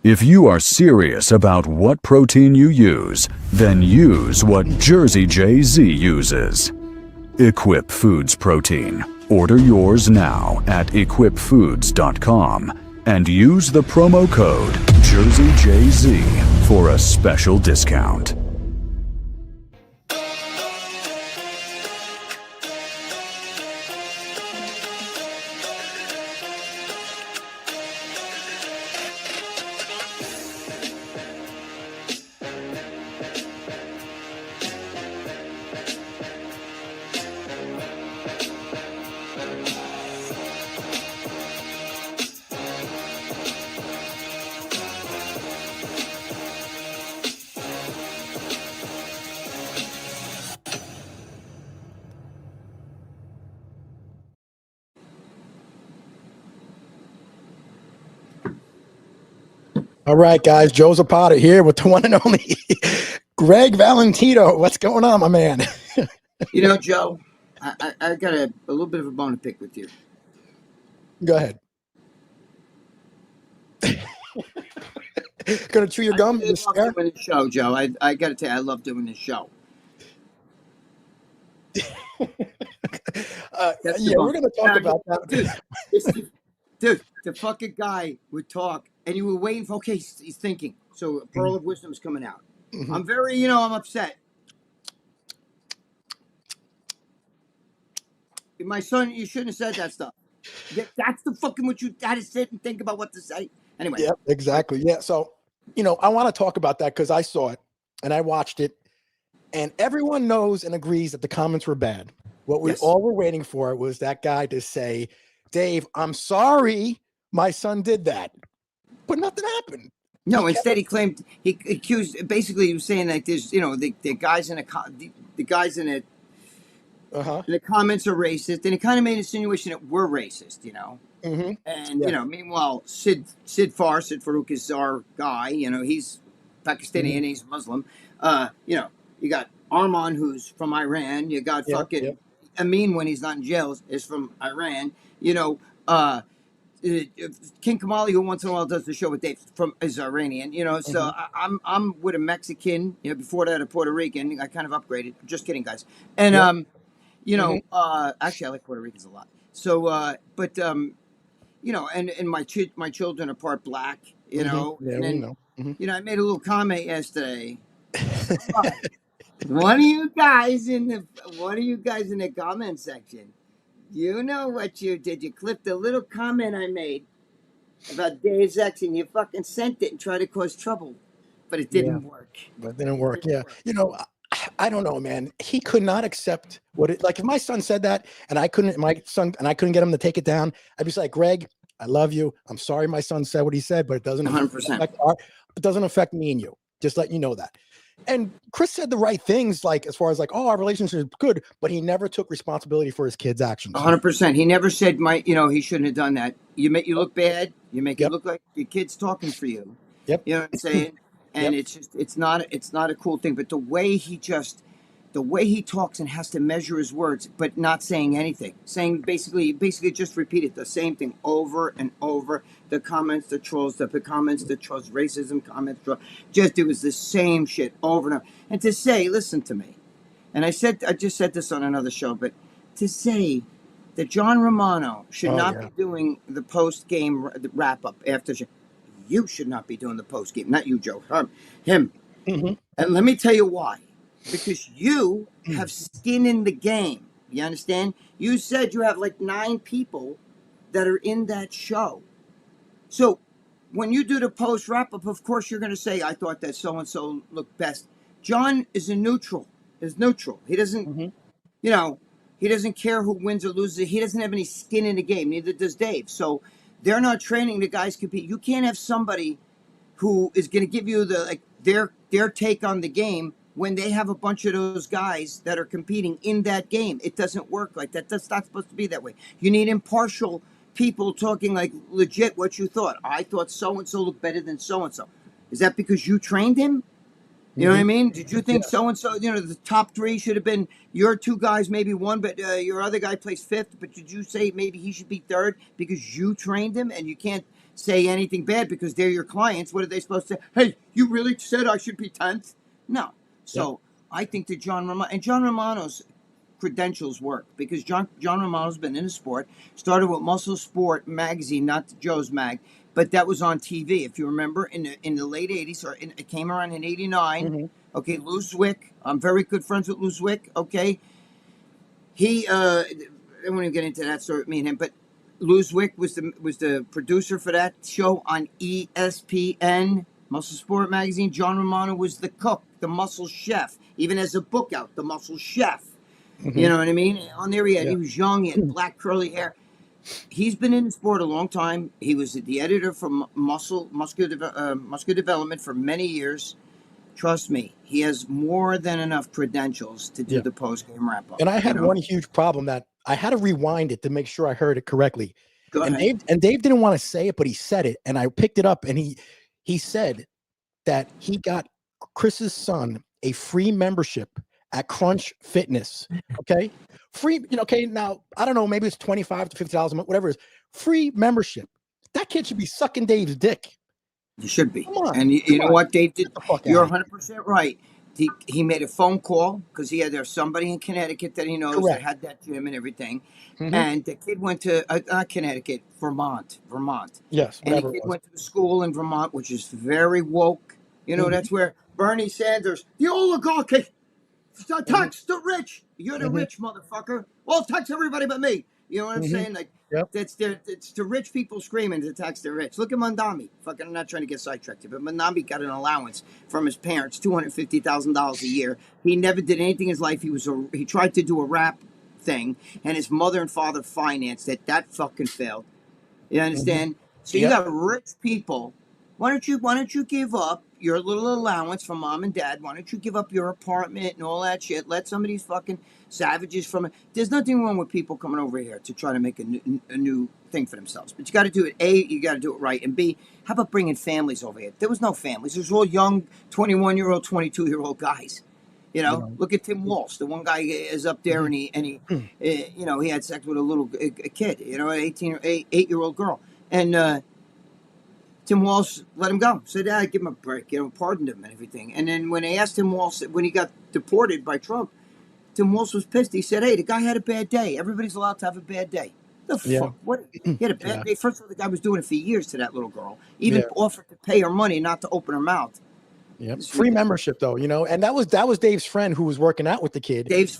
If you are serious about what protein you use, then use what Jersey Jay-Z uses. Equip Foods Protein. Order yours now at equipfoods.com and use the promo code JerseyJZ for a special discount. All right, guys. Joe Zapata here with the one and only Gregg Valentino. What's going on, my man? You know, Joe, I got a little bit of a bone to pick with you. Go ahead. Gonna chew your gum? I love doing this show, Joe. I got to tell you, I love doing this show. Yeah, we're gonna talk about that. Dude, the fucking guy would talk, and you were waiting for, okay, he's thinking. So a pearl of wisdom is coming out. Mm-hmm. I'm very, I'm upset. My son, you shouldn't have said that stuff. That's the fucking what you had to sit and think about what to say. Anyway. Yeah, exactly. Yeah. So, I want to talk about that because I saw it and I watched it, and everyone knows and agrees that the comments were bad. What we all were waiting for was that guy to say, Dave, I'm sorry my son did that. But nothing happened. No, instead he claimed, he accused, basically he was saying that there's, the guys in the guys in it, the comments are racist, and it kind of made an insinuation that we're racist, Mm-hmm. And meanwhile, Sid Farouk is our guy. He's Pakistani and he's Muslim. You got Arman, who's from Iran. You got fucking Amin, when he's not in jail, is from Iran. King Kamali, who once in a while does the show with Dave, is Iranian. So I'm with a Mexican. Before that, a Puerto Rican. I kind of upgraded. Just kidding, guys. And actually, I like Puerto Ricans a lot. So, and my children are part black. And then I made a little comment yesterday. One of you guys in the comment section, you know what you did? You clipped a little comment I made about Dave's ex, and you fucking sent it and tried to cause trouble, but it didn't work. But it didn't work. I don't know, man. He could not accept if my son said that and I couldn't get him to take it down, I'd be like, Greg, I love you. I'm sorry my son said what he said, but it doesn't 100%. It doesn't affect me and you. Just let you know that. And Chris said the right things, as far as our relationship is good, but he never took responsibility for his kids' actions. 100%. He never said he shouldn't have done that. You look bad. You make it look like your kid's talking for you. Yep. You know what I'm saying? And it's not a cool thing. But the way he talks and has to measure his words, but not saying anything, basically just repeated the same thing over and over. The comments, the trolls, the comments, the trolls, racism comments, it was the same shit over and over. And to say, listen to me, and I just said this on another show, but to say that John Romano should not be doing the post game wrap up after. You should not be doing the post game, not you, Joe. Him. Mm-hmm. And let me tell you why. Because you have skin in the game. You understand? You said you have 9 people that are in that show. So when you do the post wrap up, of course you're going to say, I thought that so and so looked best. John is neutral. He doesn't, he doesn't care who wins or loses. He doesn't have any skin in the game. Neither does Dave. So they're not training the guys compete. You can't have somebody who is going to give you their take on the game when they have a bunch of those guys that are competing in that game. It doesn't work like that. That's not supposed to be that way. You need impartial people talking legit what you thought. I thought so-and-so looked better than so-and-so. Is that because you trained him? You know what I mean? Did you think so-and-so, the top 3 should have been your 2 guys, maybe 1, but your other guy plays 5th, but did you say maybe he should be 3rd because you trained him and you can't say anything bad because they're your clients. What are they supposed to say? Hey, you really said I should be 10th? No. So I think that John Romano's credentials work because John Romano's been in the sport. Started with Muscle Sport magazine, not Joe's Mag, but that was on TV. If you remember, in the late '80s, or it came around in '89. Mm-hmm. Okay, Lou Zwick. I'm very good friends with Lou Zwick. Okay, he I won't even get into that story with me and him, but Lou Zwick was the producer for that show on ESPN, Muscle Sport magazine. John Romano was the cook, the muscle chef. Even has a book out, The Muscle Chef. You Mm-hmm. know what I mean? On there, he Yeah. was young, he had black curly hair. He's been in the sport a long time. He was the editor for Muscular Development for many years. Trust me, he has more than enough credentials to do Yeah. the post game wrap up. And I You had know, one huge problem that I had to rewind it to make sure I heard it correctly. go And ahead. Dave didn't want to say it, but he said it, and I picked it up, and he said that he got Chris's son a free membership at Crunch Fitness. Okay, free. Okay, now I don't know, maybe it's $25 to $50 a month, whatever it is. Free membership. That kid should be sucking Dave's dick. You should be. Come on, And you know on. what, Dave did? Get the fuck You're out of here. 100% right. He made a phone call because there's somebody in Connecticut that he knows that Correct. had that gym and everything. Mm-hmm. And the kid went to not Connecticut, Vermont. Yes, And the whatever it kid was. went to the school in Vermont, which is very woke. You know, Mm-hmm. that's where Bernie Sanders, the oligarchy, Mm-hmm. tax the rich. You're the Mm-hmm. rich motherfucker. Well, tax everybody but me. You know what I'm Mm-hmm. saying? Like, Yep. it's the rich people screaming to tax the rich. Look at Mandami. Fucking, I'm not trying to get sidetracked here, but Mandami got an allowance from his parents, $250,000 a year. He never did anything in his life. He tried to do a rap thing, and his mother and father financed it. That fucking failed. You Mm-hmm. understand? So you Yep. got rich people. Why don't you give up your little allowance from mom and dad? Why don't you give up your apartment and all that shit? Let some of these fucking savages from it. There's nothing wrong with people coming over here to try to make a new thing for themselves. But you got to do it. A, you got to do it right. And B, how about bringing families over here? There was no families. There was all young 21-year-old, 22-year-old guys. You You know, know. look at Tim Walsh. The one guy is up there, and he you know, he had sex with a kid. You know, an 8-year-old girl, and Tim Walsh let him go. Said, give him a break. You know, pardoned him and everything. And then when they asked Tim Walsh when he got deported by Trump, Tim Walsh was pissed. He said, "Hey, the guy had a bad day. Everybody's allowed to have a bad day." The Yeah. fuck? What? He had a bad Yeah. day. First of all, the guy was doing it for years to that little girl. Even Yeah. offered to pay her money not to open her mouth. Yep. It's Free ridiculous. membership though, and that was Dave's friend who was working out with the kid. Dave's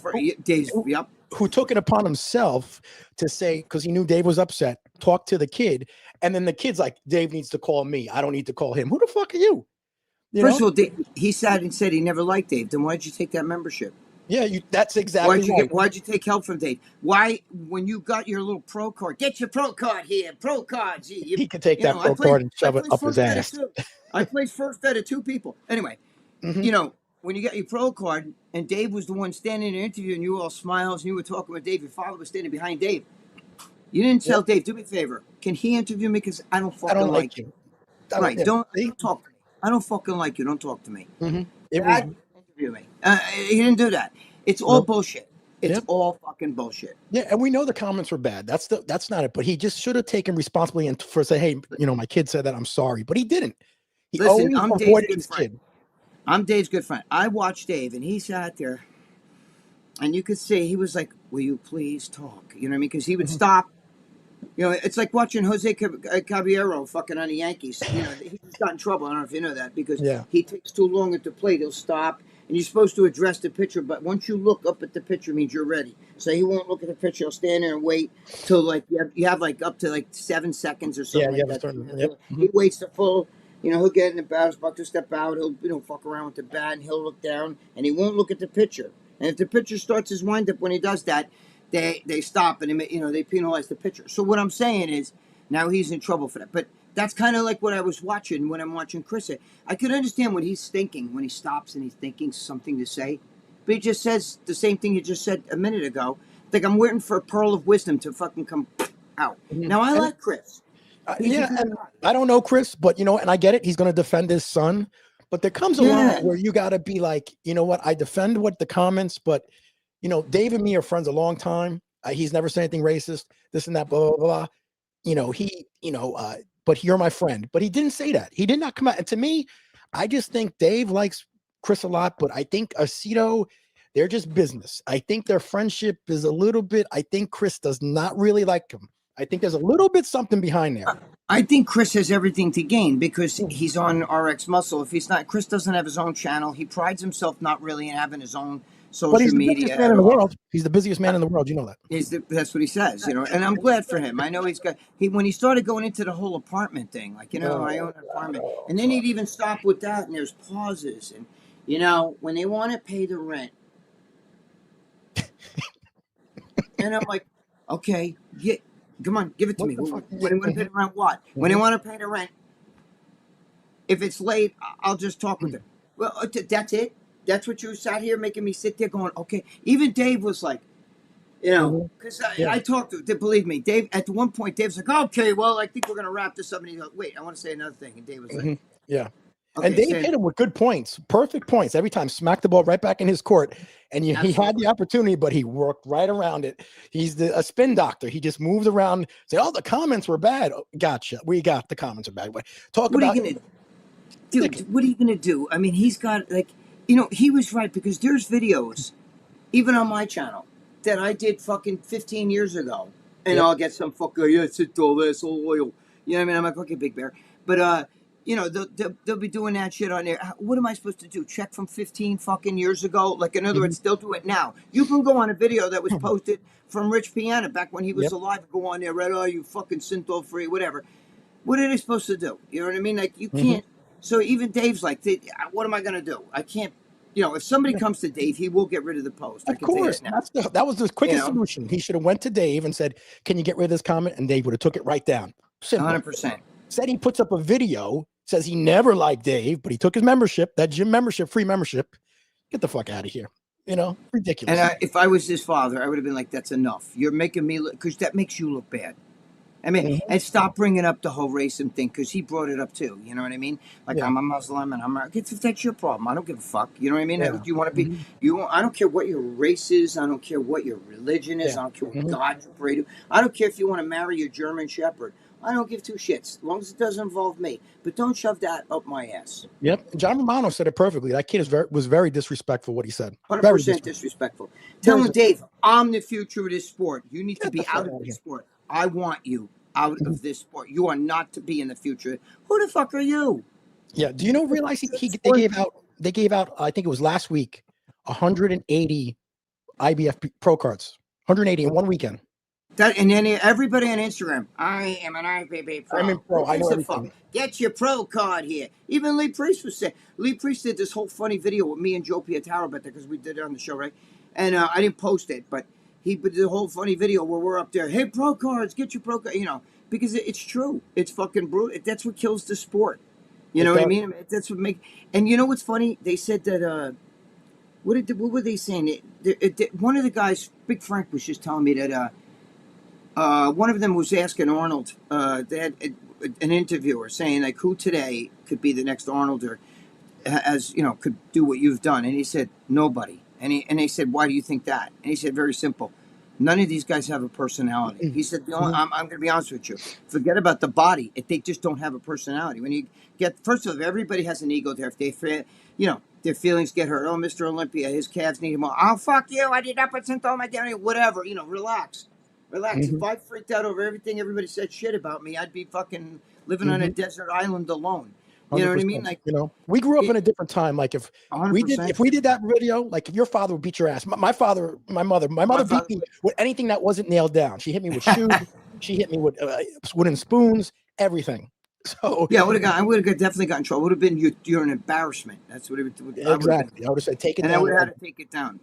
Who, yep. who took it upon himself to say, because he knew Dave was upset, talk to the kid, and then the kid's like, Dave needs to call me. I don't need to call him. Who the fuck are you? First of all, he sat and said he never liked Dave. Then why did you take that membership? Yeah, that's exactly right. Why'd you take help from Dave? Why, when you got your little pro card, get your pro card here, pro cards. He could take that pro card and shove it up his ass. I played first out of 2 people. Anyway, Mhm. you know, when you got your pro card and Dave was the one standing in the interview and you were all smiles and you were talking with Dave, your father was standing behind Dave. You didn't tell Dave, do me a favor, can he interview me? Because I don't I fucking don't like like you. you. Right, Yeah, don't see? talk to me. I don't fucking like you. Don't talk to me. It was Dad, interview me. He didn't do that. It's all no. bullshit. It's Yep. all fucking bullshit. Yeah, and we know the comments were bad. That's not it. But he just should have taken responsibility and for say, hey, my kid said that, I'm sorry. But he didn't. He Listen, always I'm Dave's avoided good his friend. kid. I'm Dave's good friend. I watched Dave, and he sat there, and you could see he was like, "Will you please talk?" You know what I mean? Because he would stop. You know, it's like watching Jose Caballero fucking on the Yankees. You know, he just got in trouble. I don't know if you know that because Yeah. he takes too long at the plate. He'll stop, and you're supposed to address the pitcher. But once you look up at the pitcher, means you're ready. So he won't look at the pitcher. He'll stand there and wait till like you have like up to like 7 seconds or something Yeah, like that. yep. He waits the full. You know, he'll get in the batter's box to step out. He'll fuck around with the bat, and he'll look down, and he won't look at the pitcher. And if the pitcher starts his windup when he does that, they stop and they penalize the pitcher. So what I'm saying is now he's in trouble for that. But that's kind of like what I was watching when I'm watching Chris. I could understand what he's thinking when he stops and he's thinking something to say, but he just says the same thing he just said a minute ago. Like I'm waiting for a pearl of wisdom to fucking come out. Now I like Chris. Yeah, and I don't know Chris, but and I get it. He's going to defend his son, but there comes a line where you got to be like, you know what? I defend what the comments, but Dave and me are friends a long time. He's never said anything racist, this and that, blah blah blah. but you're my friend. But he didn't say that. He did not come out. And to me, I just think Dave likes Chris a lot, but I think Aceto, they're just business. I think their friendship is a little bit, I think Chris does not really like him. I think there's a little bit something behind there. I think Chris has everything to gain because he's on RX Muscle. If he's not, Chris doesn't have his own channel. He prides himself not really in having his own social But he's the media busiest man at in the all. world. He's the busiest man in the world. You know that. That's what he says, and I'm glad for him. I know when he started going into the whole apartment thing, like, I own an apartment, and then he'd even stop with that, and there's pauses, and when they want to pay the rent, and I'm like, okay, come on, give it to me. When they want to pay the rent, what? When they want to pay the rent, if it's late, I'll just talk with them. Well, that's it. That's what you sat here making me sit there going, okay. Even Dave was like, because I talked to, believe me, Dave, at one point, Dave's like, okay, well, I think we're going to wrap this up. And he's like, wait, I want to say another thing. And Dave was like, yeah. Okay, and Dave hit him with good points, perfect points every time, smacked the ball right back in his court. And he had the opportunity, but he worked right around it. He's a spin doctor. He just moves around, say, oh, the comments were bad. Oh, gotcha. We got the comments are bad. What are you going to do? Dude, what are you going to do? I mean, he's got, he was right, because there's videos, even on my channel, that I did fucking 15 years ago. And I'll get some fucker, it's all this oil. You know what I mean? I'm like, okay, Big Bear. But, they'll be doing that shit on there. What am I supposed to do? Check from 15 fucking years ago? Like, in other words, they'll do it now. You can go on a video that was posted from Rich Piana back when he was alive. Go on there, Red, you fucking synthol free, whatever. What are they supposed to do? You know what I mean? Like, you can't. So even Dave's like, what am I going to do? I can't. If somebody comes to Dave, he will get rid of the post. Of course. That was the quickest solution. He should have went to Dave and said, can you get rid of this comment? And Dave would have took it right down. Simple. 100%. Said he puts up a video, says he never liked Dave, but he took his membership, that gym membership, free membership. Get the fuck out of here. Ridiculous. And if I was his father, I would have been like, that's enough. You're making me look, because that makes you look bad. I mean, and stop bringing up the whole racism thing, because he brought it up too. You know what I mean? Like, I'm a Muslim and that's your problem. I don't give a fuck. You know what I mean? Do you want to be? I don't care what your race is. I don't care what your religion is. I don't care what God you pray to. I don't care if you want to marry a German Shepherd. I don't give two shits, as long as it doesn't involve me. But don't shove that up my ass. Yep. John Romano said it perfectly. That kid was very disrespectful, what he said. 100% disrespectful. Telling Dave, I'm the future of this sport. You need to be out of this sport. I want you out of this sport. You are not to be in the future. Who the fuck are you? Yeah. Do you realize they gave out, I think it was last week, 180 IBF Pro cards. 180 in one weekend. And then everybody on Instagram, I am an IBB Pro. I'm in Pro. I know everything. Get your Pro card here. Even Lee Priest was saying. Lee Priest did this whole funny video with me and Joe Pietaro about that, because we did it on the show, right? And I didn't post it, but he did a whole funny video where we're up there. Hey, Pro cards, get your Pro card. Because it's true. It's fucking brutal. That's what kills the sport. You know what I mean? That's what makes. And you know what's funny? They said that. What were they saying? One of the guys, Big Frank, was just telling me that. One of them was asking Arnold. They had an interviewer saying, like, who today could be the next Arnold, or could do what you've done? And he said, nobody. And they said, why do you think that? And he said, very simple. None of these guys have a personality. He said, I'm going to be honest with you. Forget about the body. They just don't have a personality. When you first of all, everybody has an ego there. If they, their feelings get hurt. Oh, Mr. Olympia, his calves need him. Oh, fuck you. I did not put all my down. Whatever. Relax. Relax. If I freaked out over everything everybody said shit about me, I'd be fucking living on a desert island alone. You know what I mean? Like, we grew up in a different time. Like, if 100%. we did that video, like, if your father would beat your ass. My mother beat me with anything that wasn't nailed down. She hit me with shoes. She hit me with wooden spoons. Everything. So yeah, I would have definitely got in trouble. It would have been you're an embarrassment. That's what it would. Exactly. I would have said take it down. And I would have had to take it down.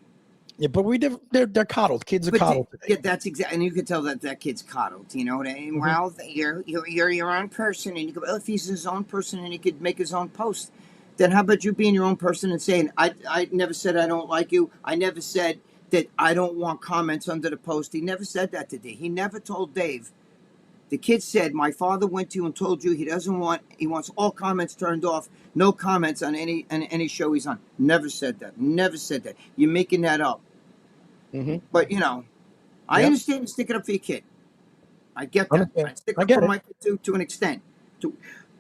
Yeah, but they're coddled. Kids are coddled. Yeah, that's exactly, and you could tell that kid's coddled. You know what I mean? Well, you're your own person, and you go, well, if he's his own person and he could make his own post, then how about you being your own person and saying, I never said I don't like you. I never said that I don't want comments under the post. He never said that to Dave. He never told Dave. The kid said, my father went to you and told you he wants all comments turned off, no comments on any show he's on. Never said that. Never said that. You're making that up. But, I understand you stick it up for your kid. I get that. I stick up for my kid to an extent.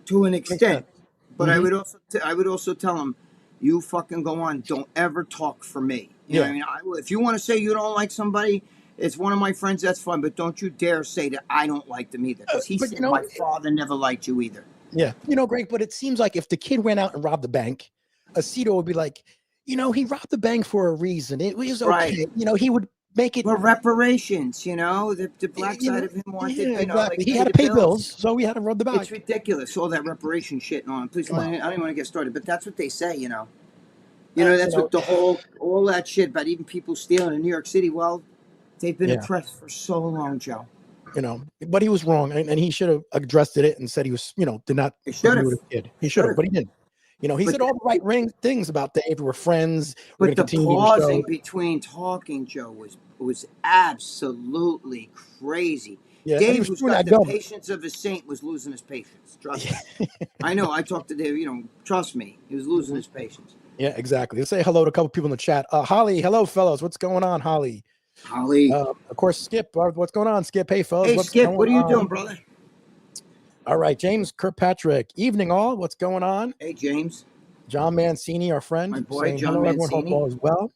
to an extent. But Mm-hmm. I would also tell him, you fucking go on. Don't ever talk for me. You know what I mean? If you want to say you don't like somebody, it's one of my friends, that's fine. But don't you dare say that I don't like them either. Because he But said my father never liked you either. Yeah, Greg, but it seems like if the kid went out and robbed the bank, Aceto would be like, he robbed the bank for a reason. It was okay. Right. He would make it. Well, reparations, the black side of him wanted, Yeah, exactly. like He had to pay bills, so we had to rob the bank. It's ridiculous, all that reparation shit and all. Please, I don't even want to get started, but that's what they say, that's what all that shit about even people stealing in New York City. Well, they've been oppressed for so long, Joe. But he was wrong, and he should have addressed it and said he was, did not agree with the kid. He should have, but he didn't. He said all the right things about Dave. We're friends. We're But the pausing between talking, Joe, was absolutely crazy. Yeah, Dave, who's got the patience of a saint, was losing his patience. Trust me. I know. I talked to Dave. Trust me, he was losing his patience. Yeah, exactly. Let's say hello to a couple people in the chat. Holly, hello, fellows. What's going on, Holly? Of course, Skip. What's going on, Skip? Hey, fellas. Hey, Skip. What are you doing, brother? All right, James Kirkpatrick. Evening, all. What's going on? Hey, James. John Mancini, our friend. My boy, John Mancini. Everyone, hope all is well.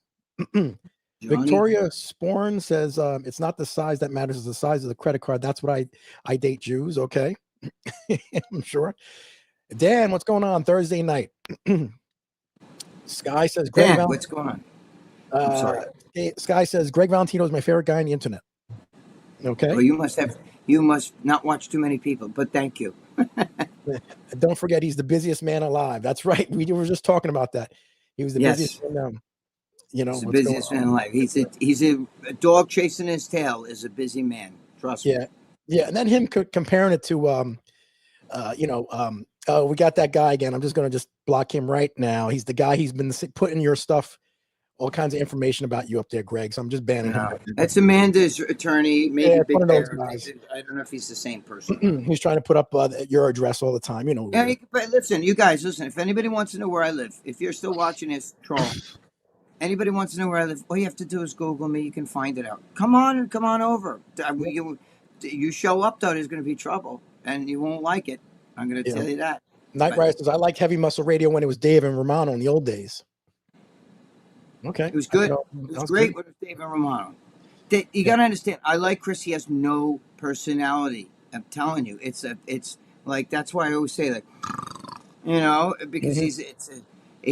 Victoria Sporn says it's not the size that matters, it's the size of the credit card. That's what I date Jews. Okay. I'm sure. Dan, what's going on Thursday night? Sky says, Dan, what's going on? I'm sorry. Sky says, Gregg Valentino is my favorite guy on the internet. Okay. Well, you must not watch too many people, but thank you. Don't forget, he's the busiest man alive. That's right. We were just talking about that. He was the busiest man. He's the busiest man alive. He's a dog chasing his tail is a busy man. Trust me. Yeah. And then him comparing it to, we got that guy again. I'm just going to block him right now. He's the guy he's been putting your stuff, all kinds of information about you up there, Greg. So I'm just banning him. That's Amanda's attorney. Maybe Big Bear. I don't know if he's the same person. He's trying to put up your address all the time. Yeah, but listen, you guys, listen. If anybody wants to know where I live, if you're still watching this troll, anybody wants to know where I live, all you have to do is Google me. You can find it out. Come on over. You show up, though, there's going to be trouble, and you won't like it. I'm going to tell you that. Night Rider says, I liked Heavy Muscle Radio when it was Dave and Romano in the old days. Okay. It was good. It was great with Dave and Romano. You got to understand, I like Chris. He has no personality. I'm telling you. It's like, that's why I always say, like, because he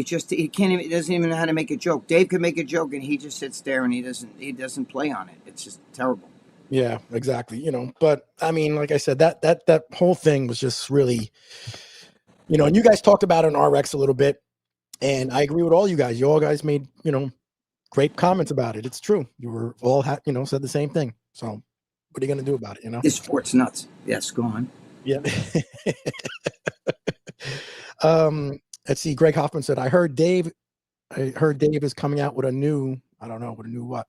doesn't even know how to make a joke. Dave can make a joke and he just sits there and he doesn't play on it. It's just terrible. Yeah, exactly. But I mean, like I said, that whole thing was just really, and you guys talked about it on RX a little bit, and I agree with all you guys. You all guys made, great comments about it. It's true. You were all, said the same thing. So what are you going to do about it? This sport's nuts. Yes, go on. Yeah. Let's see. Greg Hoffman said, I heard Dave is coming out with a new, I don't know, with a new what?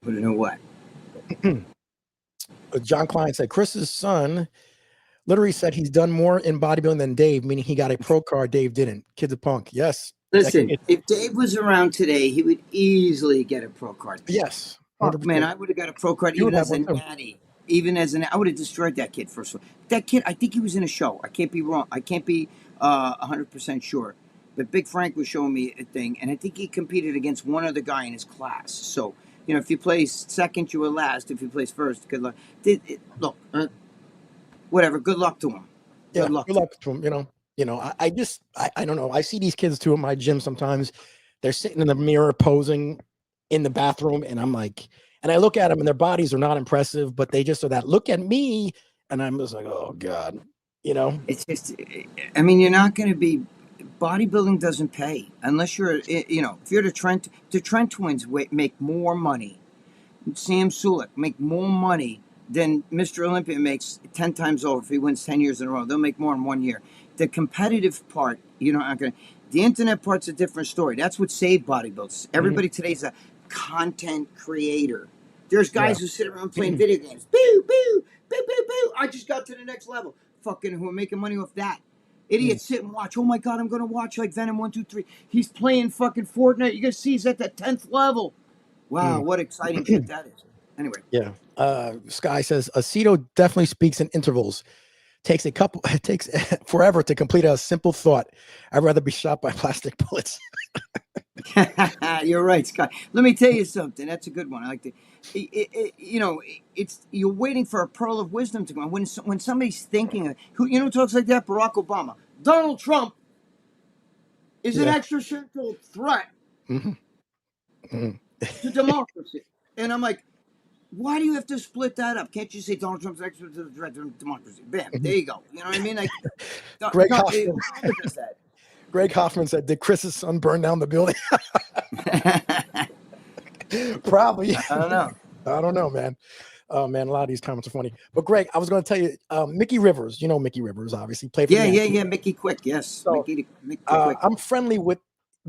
With a new what? John Klein said, Chris's son literally said he's done more in bodybuilding than Dave, meaning he got a pro card. Dave didn't. Kid's a punk. Yes. Listen, if Dave was around today, he would easily get a pro card. Yes. Oh, man, I would have got a pro card even as a natty. I would have destroyed that kid first of all. That kid, I think he was in a show. I can't be wrong. I can't be 100% sure. But Big Frank was showing me a thing, and I think he competed against one other guy in his class. So, if you place second, you were last. If you place first, good luck. Whatever. Good luck to him. Good luck to him. I don't know. I see these kids too at my gym sometimes. They're sitting in the mirror posing in the bathroom, and I'm like, and I look at them, and their bodies are not impressive, but they just are that. Look at me, and I'm just like, oh God, It's just, I mean, you're not going to be. Bodybuilding doesn't pay unless you're, if you're the Trent twins make more money. Sam Sulek make more money than Mr. Olympia makes 10 times over if he wins 10 years in a row. They'll make more in 1 year. The competitive part, the internet part's a different story. That's what saved bodybuilders. Everybody today's a content creator. There's guys who sit around playing video games. Boo, boo, boo, boo, boo. I just got to the next level. Fucking who are making money off that. Idiots sit and watch. Oh my God, I'm going to watch like Venom 1, 2, 3. He's playing fucking Fortnite. You guys see he's at that 10th level. Wow, what exciting shit that is. Anyway. Yeah. Sky says, Aceto definitely speaks in intervals. It takes forever to complete a simple thought. I'd rather be shot by plastic bullets. You're right, Scott. Let me tell you something. That's a good one. I like to, it's you're waiting for a pearl of wisdom to come. When somebody's thinking, who talks like that? Barack Obama, Donald Trump is an Yeah. existential threat Mhm. Mhm. to democracy, and I'm like, why do you have to split that up? Can't you say Donald Trump's an existential threat to democracy? Bam, there you go. You know what I mean? Like, Greg Hoffman. Obama does that. Greg Hoffman said, "Did Chris's son burn down the building?" Probably. I don't know. I don't know, man. Oh man, a lot of these comments are funny. But Greg, I was going to tell you, Mickey Rivers. You know Mickey Rivers, obviously played for the Yankees. Yeah. Mickey Quick, yes. So, Mickey Quick. I'm friendly with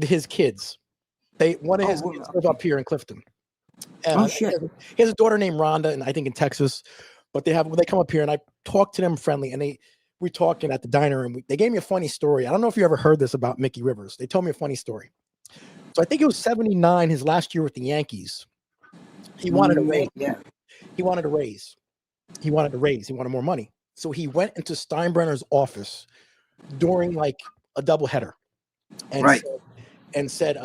his kids. One of his kids live up here in Clifton. And shit. He has a daughter named Rhonda, and I think in Texas. But they come up here, and I talk to them friendly, and we're talking at the diner, and they gave me a funny story. I don't know if you ever heard this about Mickey Rivers. They told me a funny story. So I think it was 79, his last year with the Yankees. He wanted a raise. Yeah. He wanted a raise. He wanted more money. So he went into Steinbrenner's office during like a doubleheader and said,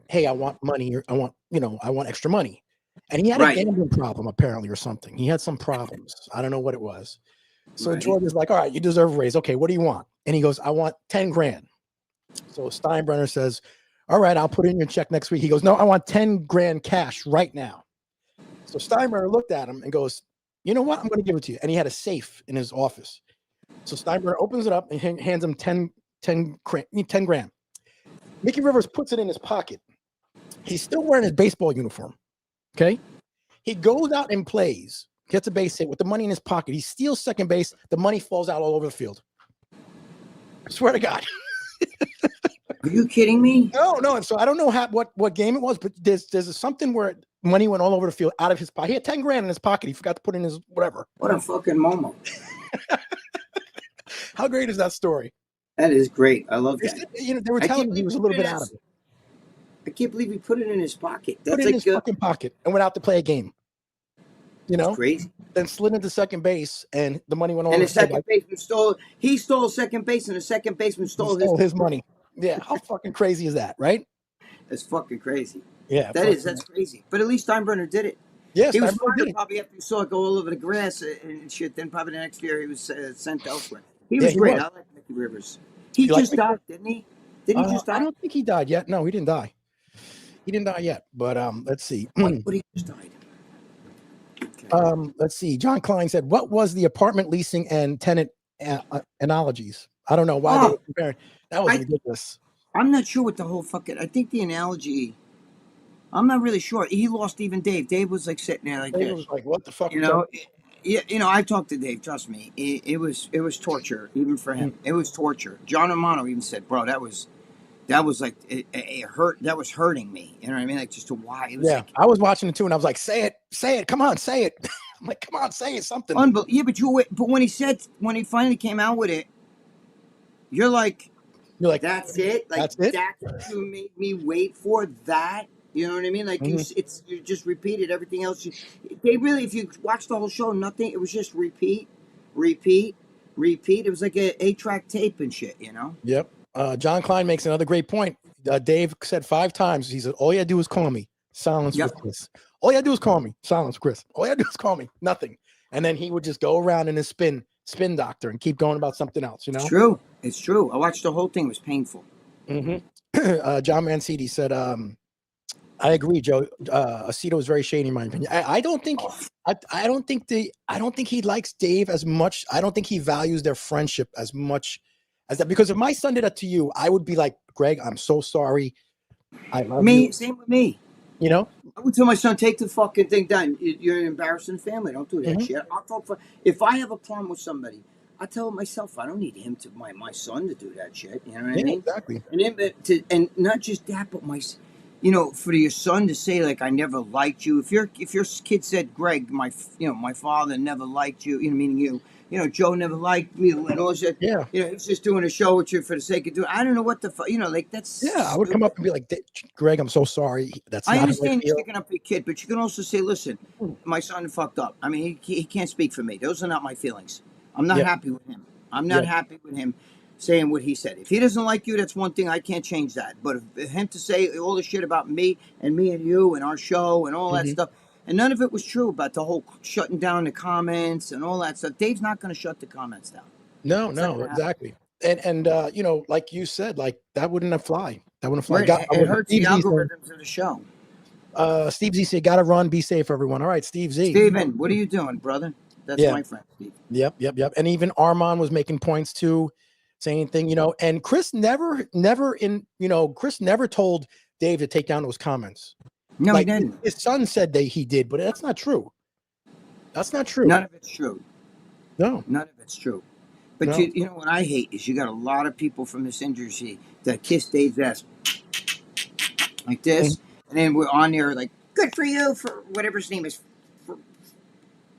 hey, I want money. I want extra money. And he had a gambling problem apparently or something. He had some problems. I don't know what it was. So George is like, all right, you deserve a raise. Okay, what do you want? And he goes, I want 10 grand. So Steinbrenner says, all right, I'll put in your check next week. He goes, no, I want 10 grand cash right now. So Steinbrenner looked at him and goes, you know what? I'm going to give it to you. And he had a safe in his office. So Steinbrenner opens it up and hands him 10 grand. Mickey Rivers puts it in his pocket. He's still wearing his baseball uniform. Okay. He goes out and plays, gets a base hit with the money in his pocket. He steals second base. The money falls out all over the field. I swear to God. Are you kidding me? No. And so I don't know what game it was, but there's something where money went all over the field out of his pocket. He had 10 grand in his pocket. He forgot to put in his whatever. What a fucking momo. How great is that story? That is great. I love that. They were telling me he was a little bit out of it. I can't believe he put it in his pocket. Put it in his fucking pocket and went out to play a game. That's crazy. Then slid into second base, and the money went all. And the second baseman stole. He stole second base, and the second baseman stole his money. Yeah, how fucking crazy is that, right? That's fucking crazy. Yeah, that's crazy. But at least Steinbrenner did it. Yes, he was fired probably after he saw it go all over the grass and shit. Then probably the next year he was sent elsewhere. He was great. I like Mickey Rivers. He just died, didn't he? Did he just die? I don't think he died yet. No, he didn't die. He didn't die yet. But let's see. But he just died. Okay. Let's see. John Klein said, "What was the apartment leasing and tenant analogies?" I don't know why they were comparing. That was ridiculous. I'm not sure what the whole fucking. I think the analogy. I'm not really sure. He lost even Dave. Dave was like sitting there like Dave this. was like, "What the fuck?" I talked to Dave. Trust me, it was torture even for him. It was torture. John Romano even said, "Bro, that was like it hurt. That was hurting me." You know what I mean? Like just to why. It was I was watching it too, and I was like, "Say it, come on, say it." I'm like, "Come on, say it, something." Yeah, but when he finally came out with it, you're like, that's it. Like that's what you made me wait for that. You know what I mean? Like you just repeated everything else. They really, if you watch the whole show, nothing. It was just repeat. It was like a 8-track tape and shit. You know. Yep. John Klein makes another great point. Dave said 5 times. He said, "All you gotta do is call me." Silence with Chris. All you gotta do is call me. Silence, Chris. All you gotta do is call me. Nothing. And then he would just go around in his spin doctor and keep going about something else. You know. It's true. I watched the whole thing. It was painful. John Mancini said, I agree, Joe. Aceto is very shady in my opinion. I don't think he likes Dave as much. I don't think he values their friendship as much as that. Because if my son did that to you, I would be like, Greg, I'm so sorry. I love you. Same with me. You know? I would tell my son, take the fucking thing down. You're an embarrassing family. Don't do that shit. If I have a problem with somebody, I tell it myself. I don't need him to my son to do that shit. You know what I mean? Exactly. And not just that, but for your son to say like I never liked you. If your kid said, Greg, my father never liked you. Meaning you. Joe never liked me and all that. Yeah. He's just doing a show with you for the sake of doing. I don't know what the fuck. That's. Yeah, I would come up and be like, Greg, I'm so sorry. That's. I understand you're sticking up for your kid, but you can also say, listen, my son fucked up. I mean, he can't speak for me. Those are not my feelings. I'm not Yep. happy with him. I'm not Yep. happy with him saying what he said. If he doesn't like you, that's one thing. I can't change that. But if him to say all the shit about me and you and our show and all that Mhm. stuff, and none of it was true about the whole shutting down the comments and all that stuff. Dave's not going to shut the comments down. No, It's not no, going to happen. exactly. And you know, like you said, like that wouldn't have fly. That wouldn't fly. Right? Got It hurts the Steve Z saying, algorithms of the show. Steve Z said, "Gotta run. Be safe, everyone." All right, Steve Z. Steven, what are you doing, brother? That's Yeah. my friend, Steve. Yep. And even Armand was making points too, saying thing, you know, and Chris Chris never told Dave to take down those comments. No, he Like didn't. his son said that he did, but that's not true. That's not true. None of it's true. No, None of it's true. But no. you know what I hate is you got a lot of people from this industry that kiss Dave's ass like Mhm. this, and then we're on there like, good for you for whatever his name is, for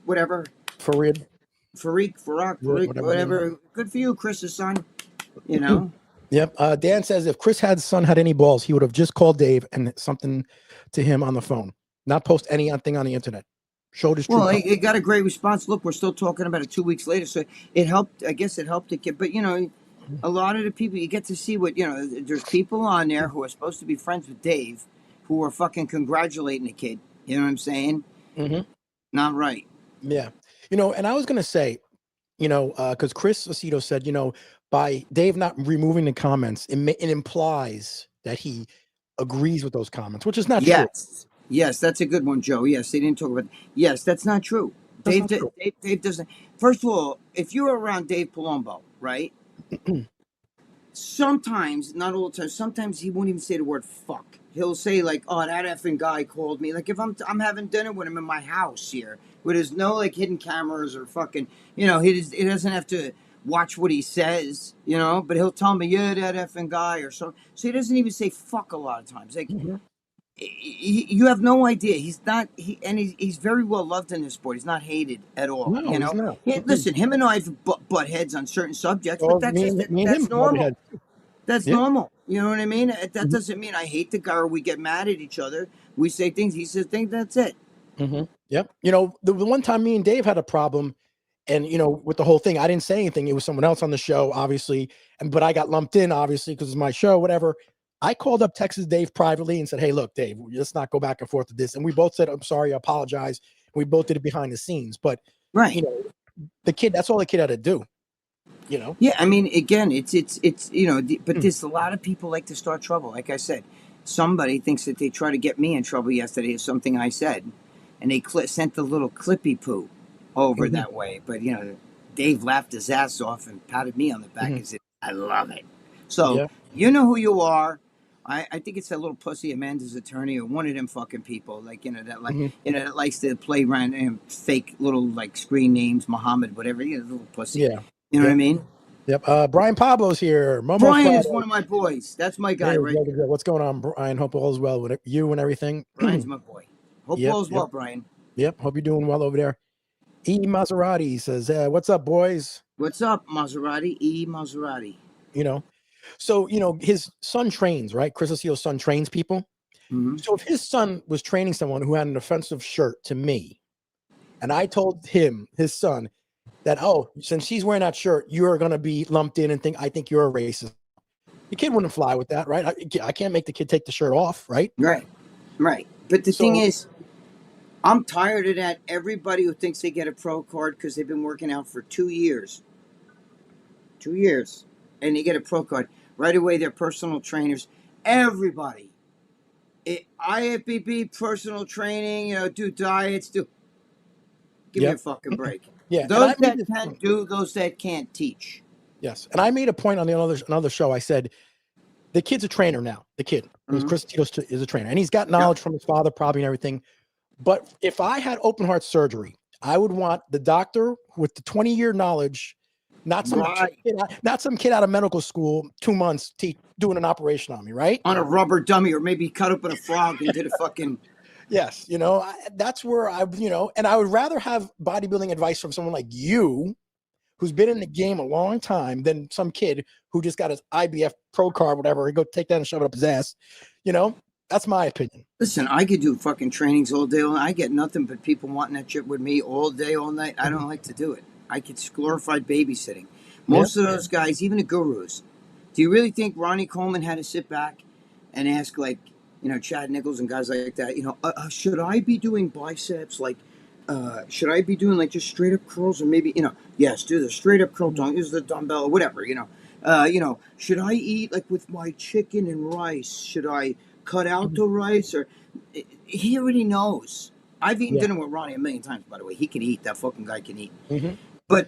whatever, Farid, Farik, whatever his name whatever. Good for you, Chris's son. You know. Yep. Dan says if Chris had son had any balls, he would have just called Dave and something to him on the phone, not post anything on the internet. Showed his true Well, colors. it got a great response. Look, we're still talking about it 2 weeks later, so it helped. I guess it helped the kid. But you know, a lot of the people you get to see what you know. There's people on there who are supposed to be friends with Dave, who are fucking congratulating the kid. You know what I'm saying? Mm-hmm. Not right. Yeah. You know, and I was gonna say, you know, because Chris Aceto said, you know, by Dave not removing the comments, it implies that he agrees with those comments, which is not true. Yes, yes, that's a good one, Joe. Yes, they didn't talk about. Yes, that's not true. That's not true. Dave doesn't. First of all, if you're around Dave Palumbo, right? Sometimes, not all the time, sometimes he won't even say the word fuck. He'll say like, "Oh, that effing guy called me." Like if I'm having dinner with him in my house here, where there's no like hidden cameras or fucking, you know, he doesn't have to watch what he says, you know. But he'll tell me, "Yeah, that effing guy," or so. So he doesn't even say fuck a lot of times. Like Mhm. you have no idea. He's not. He's very well loved in this sport. He's not hated at all. No, You he's know. not. Listen, him and I have butt heads on certain subjects, but Well, that's just me and him that's butted normal. heads. That's Yeah. normal. You know what I mean? That Mhm. doesn't mean I hate the guy or we get mad at each other. We say things. He says things. That's it. Yep. You know, the one time me and Dave had a problem, and you know, with the whole thing, I didn't say anything. It was someone else on the show, obviously, but I got lumped in, obviously, because it's my show, whatever. I called up Texas Dave privately and said, "Hey, look, Dave, let's not go back and forth with this." And we both said, "I'm sorry, I apologize." We both did it behind the scenes, but Right. you know, the kid, that's all the kid had to do. You know. Yeah. I mean, again, it's you know, but Mm. there's a lot of people like to start trouble. Like I said, somebody thinks that they try to get me in trouble yesterday. Is something I said, and they sent the little clippy poo over Mhm. that way. But you know, Dave laughed his ass off and patted me on the back Mhm. and said, "I love it." So Yeah. you know who you are. I think it's that little pussy Amanda's attorney or one of them fucking people like Mhm. that likes to play around and fake little like screen names, Muhammad, whatever, you know, little pussy. Yeah. You know what I Yep. mean? Yep. Brian Pablo's here. Momo Brian is Friday. one of my boys. That's my Hey, guy right good, there. good. What's going on, Brian? Hope all is well with you and everything. Brian's my boy. Hope Yep. all's Yep. well, Brian. Yep. Hope you're doing well over there. E Maserati says, "What's up, boys?" What's up, Maserati? Maserati. You know, so you know his son trains, right? Chris Aceo's son trains people. Mm-hmm. So if his son was training someone who had an offensive shirt to me, and I told him, his son, that since she's wearing that shirt, you're gonna be lumped in and I think you're a racist. The kid wouldn't fly with that, right? I can't make the kid take the shirt off, right? Right, right. But the thing So is, I'm tired of that. Everybody who thinks they get a pro card because they've been working out for 2 years, 2 years, and they get a pro card right away. They're personal trainers. Everybody, IFBB personal training. You know, do diets. Give me a yep, fucking break. yeah. And I Those made that this. can do, those that can't teach. Yes, and I made a point on the another show. I said the kid's a trainer now. The kid, who's Mm-hmm. Chris Tito's is a trainer, and he's got Yep. knowledge from his father, probably, and everything. But if I had open heart surgery, I would want the doctor with the 20-year knowledge, not some Right. not some kid out of medical school, 2 months doing an operation on me, right? On a rubber dummy, or maybe cut open a frog and did a fucking. Yes, you know, that's where and I would rather have bodybuilding advice from someone like you, who's been in the game a long time, than some kid who just got his IBF pro card, whatever. He go take that and shove it up his ass. You know, that's my opinion. Listen, I could do fucking trainings all day long. I get nothing but people wanting that shit with me all day, all night. I don't like to do it. It's glorified babysitting. Yeah. Most of those guys, even the gurus, do you really think Ronnie Coleman had to sit back and ask, like, Chad Nichols and guys like that, should I be doing biceps? Like, should I be doing like just straight up curls, or maybe, yes, do the straight up curl, don't use the dumbbell or whatever, should I eat like with my chicken and rice? Should I cut out the rice? Or he already knows. I've eaten Yeah. dinner with Ronnie a million times, by the way. He can eat. That fucking guy can eat. Hmm. But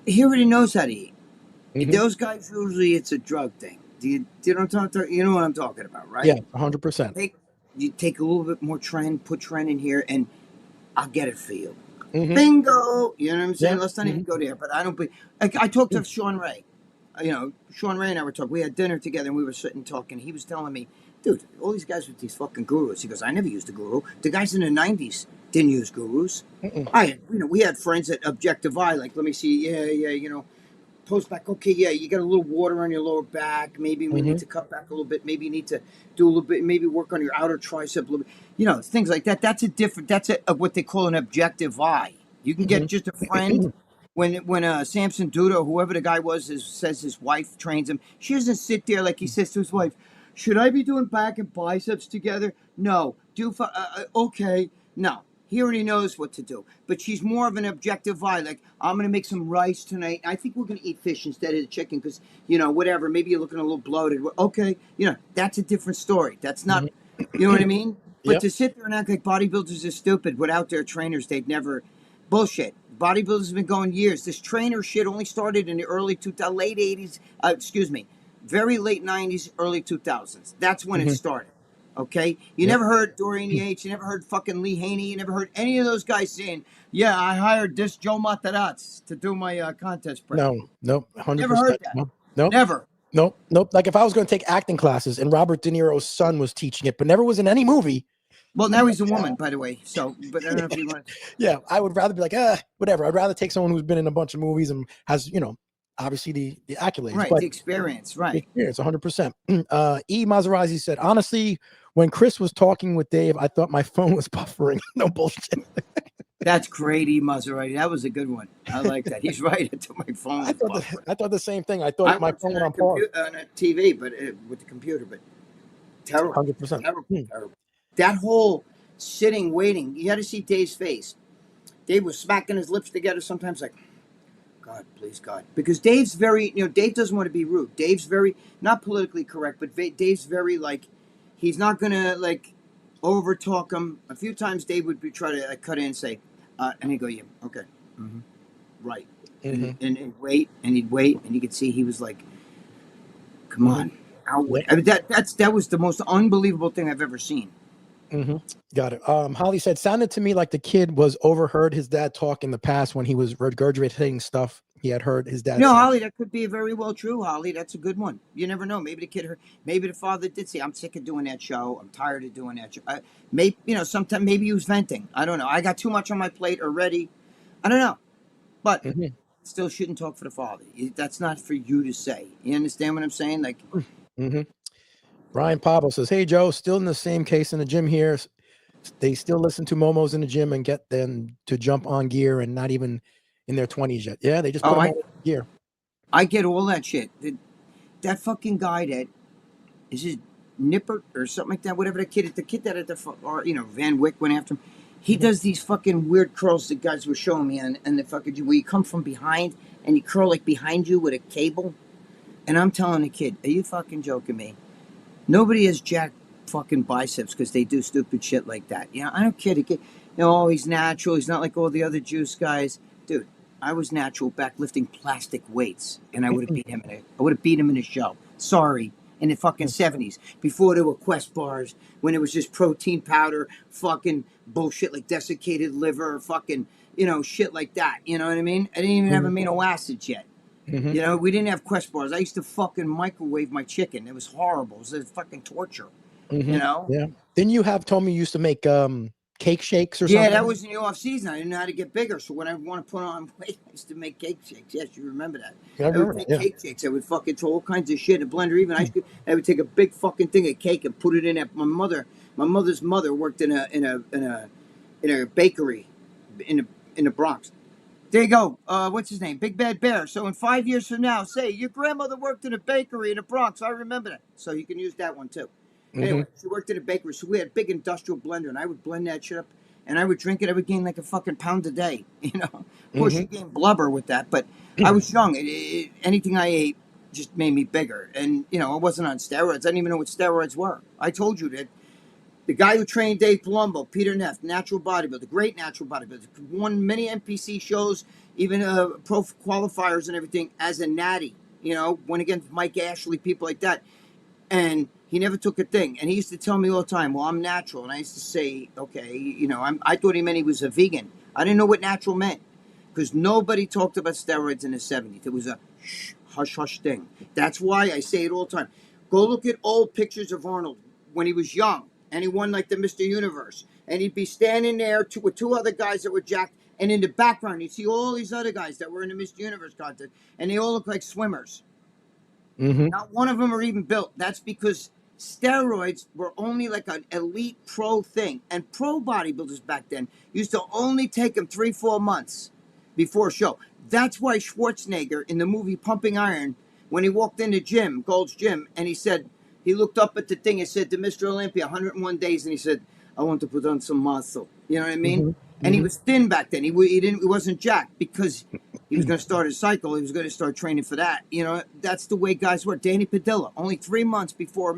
he already knows how to eat. Hmm. Those guys, usually it's a drug thing. Do you know what I'm talking? You know what I'm talking about, right? Yeah, 100%. You take a little bit more trend, put trend in here, and I'll get it for you. Hmm. Bingo! You know what I'm saying? Yeah. Let's not even go there. But I don't be. I talked to Sean Ray. Sean Ray and I were talking. We had dinner together, and we were sitting talking. He was telling me, dude, all these guys with these fucking gurus. He goes, I never used a guru. The guys in the '90s didn't use gurus. We had friends that objective eye, like, let me see, yeah, post back. Okay, yeah, you got a little water on your lower back. Maybe we need Hmm. to cut back a little bit. Maybe you need to do a little bit. Maybe work on your outer tricep a little bit. Things like that. That's what they call an objective eye. You can get Hmm. just a friend. When Samson Duda, whoever the guy was, says his wife trains him, she doesn't sit there like he says to his wife, should I be doing back and biceps together? No. Okay. No. He already knows what to do. But she's more of an objective eye. Like, I'm going to make some rice tonight. I think we're going to eat fish instead of the chicken because, whatever. Maybe you're looking a little bloated. Okay. That's a different story. That's not, you know what I mean? But Yep. to sit there and act like bodybuilders are stupid without their trainers, they've never. Bullshit. Bodybuilders have been going years. This trainer shit only started in the early 2000s, late 80s, very late 90s, early 2000s. That's when it Hmm. started. Okay? You Yep. never heard Dorian Yates. You never heard fucking Lee Haney. You never heard any of those guys saying, yeah, I hired this Joe Matarazzi to do my contest prep. No, nope, Never 100%. heard that. No, nope, Never. nope. Like if I was going to take acting classes and Robert De Niro's son was teaching it, but never was in any movie. Well, now he's a woman, by the way. So, but I don't know if you want. Yeah, I would rather be like, whatever. I'd rather take someone who's been in a bunch of movies and has, obviously the accolades, Right, but the experience, the right. experience, 100%. E. Maserati said, honestly, when Chris was talking with Dave, I thought my phone was buffering. No bullshit. That's great, E. Maserati. That was a good one. I like that. He's right. Until my phone was buffering. I thought the same thing. I thought my watched phone it went on pause. on a TV, but with the computer, but terrible, 100%. terrible, terrible. That whole sitting, waiting. You had to see Dave's face. Dave was smacking his lips together sometimes, like, God, please, God, because Dave's very, Dave doesn't want to be rude. Dave's very not politically correct, but Dave's very like, he's not gonna like over talk him. A few times Dave would try to cut in and say, and he'd go, yeah, okay, right, and he'd wait, and you could see he was like, come on, outward. Yep. I mean, that was the most unbelievable thing I've ever seen. Got it. Holly said, sounded to me like the kid was overheard his dad talk in the past when he was regurgitating stuff he had heard his dad say. Holly, that could be very well true, Holly. That's a good one. You never know. Maybe the kid heard, maybe the father did say, I'm sick of doing that show. I'm tired of doing that show. Maybe, sometime maybe he was venting. I don't know. I got too much on my plate already. I don't know. But still shouldn't talk for the father. That's not for you to say. You understand what I'm saying? Like, Brian Pablo says, hey, Joe, still in the same case in the gym here. They still listen to Momos in the gym and get them to jump on gear and not even in their 20s yet. Yeah, they just put them on gear. I get all that shit. That fucking guy that is his Nipper or something like that, whatever the kid that at the Van Wyck went after him. He does these fucking weird curls that guys were showing me and the fucking where you come from behind and you curl like behind you with a cable. And I'm telling the kid, are you fucking joking me? Nobody has jack fucking biceps because they do stupid shit like that. I don't care. He's natural. He's not like all the other juice guys. Dude, I was natural back lifting plastic weights, and I would have beat him in a show. Sorry, in the fucking 70s, before there were Quest bars, when it was just protein powder, fucking bullshit like desiccated liver, fucking shit like that. You know what I mean? I didn't even have amino acids yet. We didn't have Quest bars. I used to fucking microwave my chicken. It was horrible. It was fucking torture. Yeah. Didn't you have told me you used to make cake shakes or something? Yeah, that was in the off season. I didn't know how to get bigger, so when I want to put on weight, I used to make cake shakes. Yes, you remember that? Yeah, I remember would make that, cake shakes. I would fucking throw all kinds of shit in a blender. Even ice cream. I would take a big fucking thing of cake and put it in at my mother's mother worked in a bakery in the Bronx. There you go. What's his name? Big Bad Bear. So in 5 years from now, say your grandmother worked in a bakery in the Bronx. I remember that. So you can use that one too. Mm-hmm. Anyway, she worked at a bakery, so we had a big industrial blender, and I would blend that shit up, and I would drink it. I would gain like a fucking pound a day. Of course, Mm-hmm. you gain blubber with that, but I was young. Anything I ate just made me bigger, and I wasn't on steroids. I didn't even know what steroids were. I told you that the guy who trained Dave Palumbo, Peter Neff, natural bodybuilder, great natural bodybuilder, won many NPC shows, even pro qualifiers and everything as a natty. Went against Mike Ashley, people like that. And he never took a thing. And he used to tell me all the time, well, I'm natural. And I used to say, okay, I thought he meant he was a vegan. I didn't know what natural meant because nobody talked about steroids in the 70s. It was a hush hush thing. That's why I say it all the time. Go look at old pictures of Arnold when he was young and he won like the Mr. Universe. And he'd be standing there with two other guys that were jacked. And in the background, you'd see all these other guys that were in the Mr. Universe contest. And they all look like swimmers. Mm-hmm. Not one of them are even built. That's because steroids were only like an elite pro thing. And pro bodybuilders back then used to only take them 3-4 months before a show. That's why Schwarzenegger in the movie Pumping Iron, when he walked in the gym, Gold's Gym, and he looked up at the thing and said to Mr. Olympia, 101 days, and he said, I want to put on some muscle. You know what I mean? Mm-hmm. And he Mm-hmm. was thin back then. He wasn't jacked because he was going to start his cycle. He was going to start training for that. That's the way guys work. Danny Padilla, only 3 months before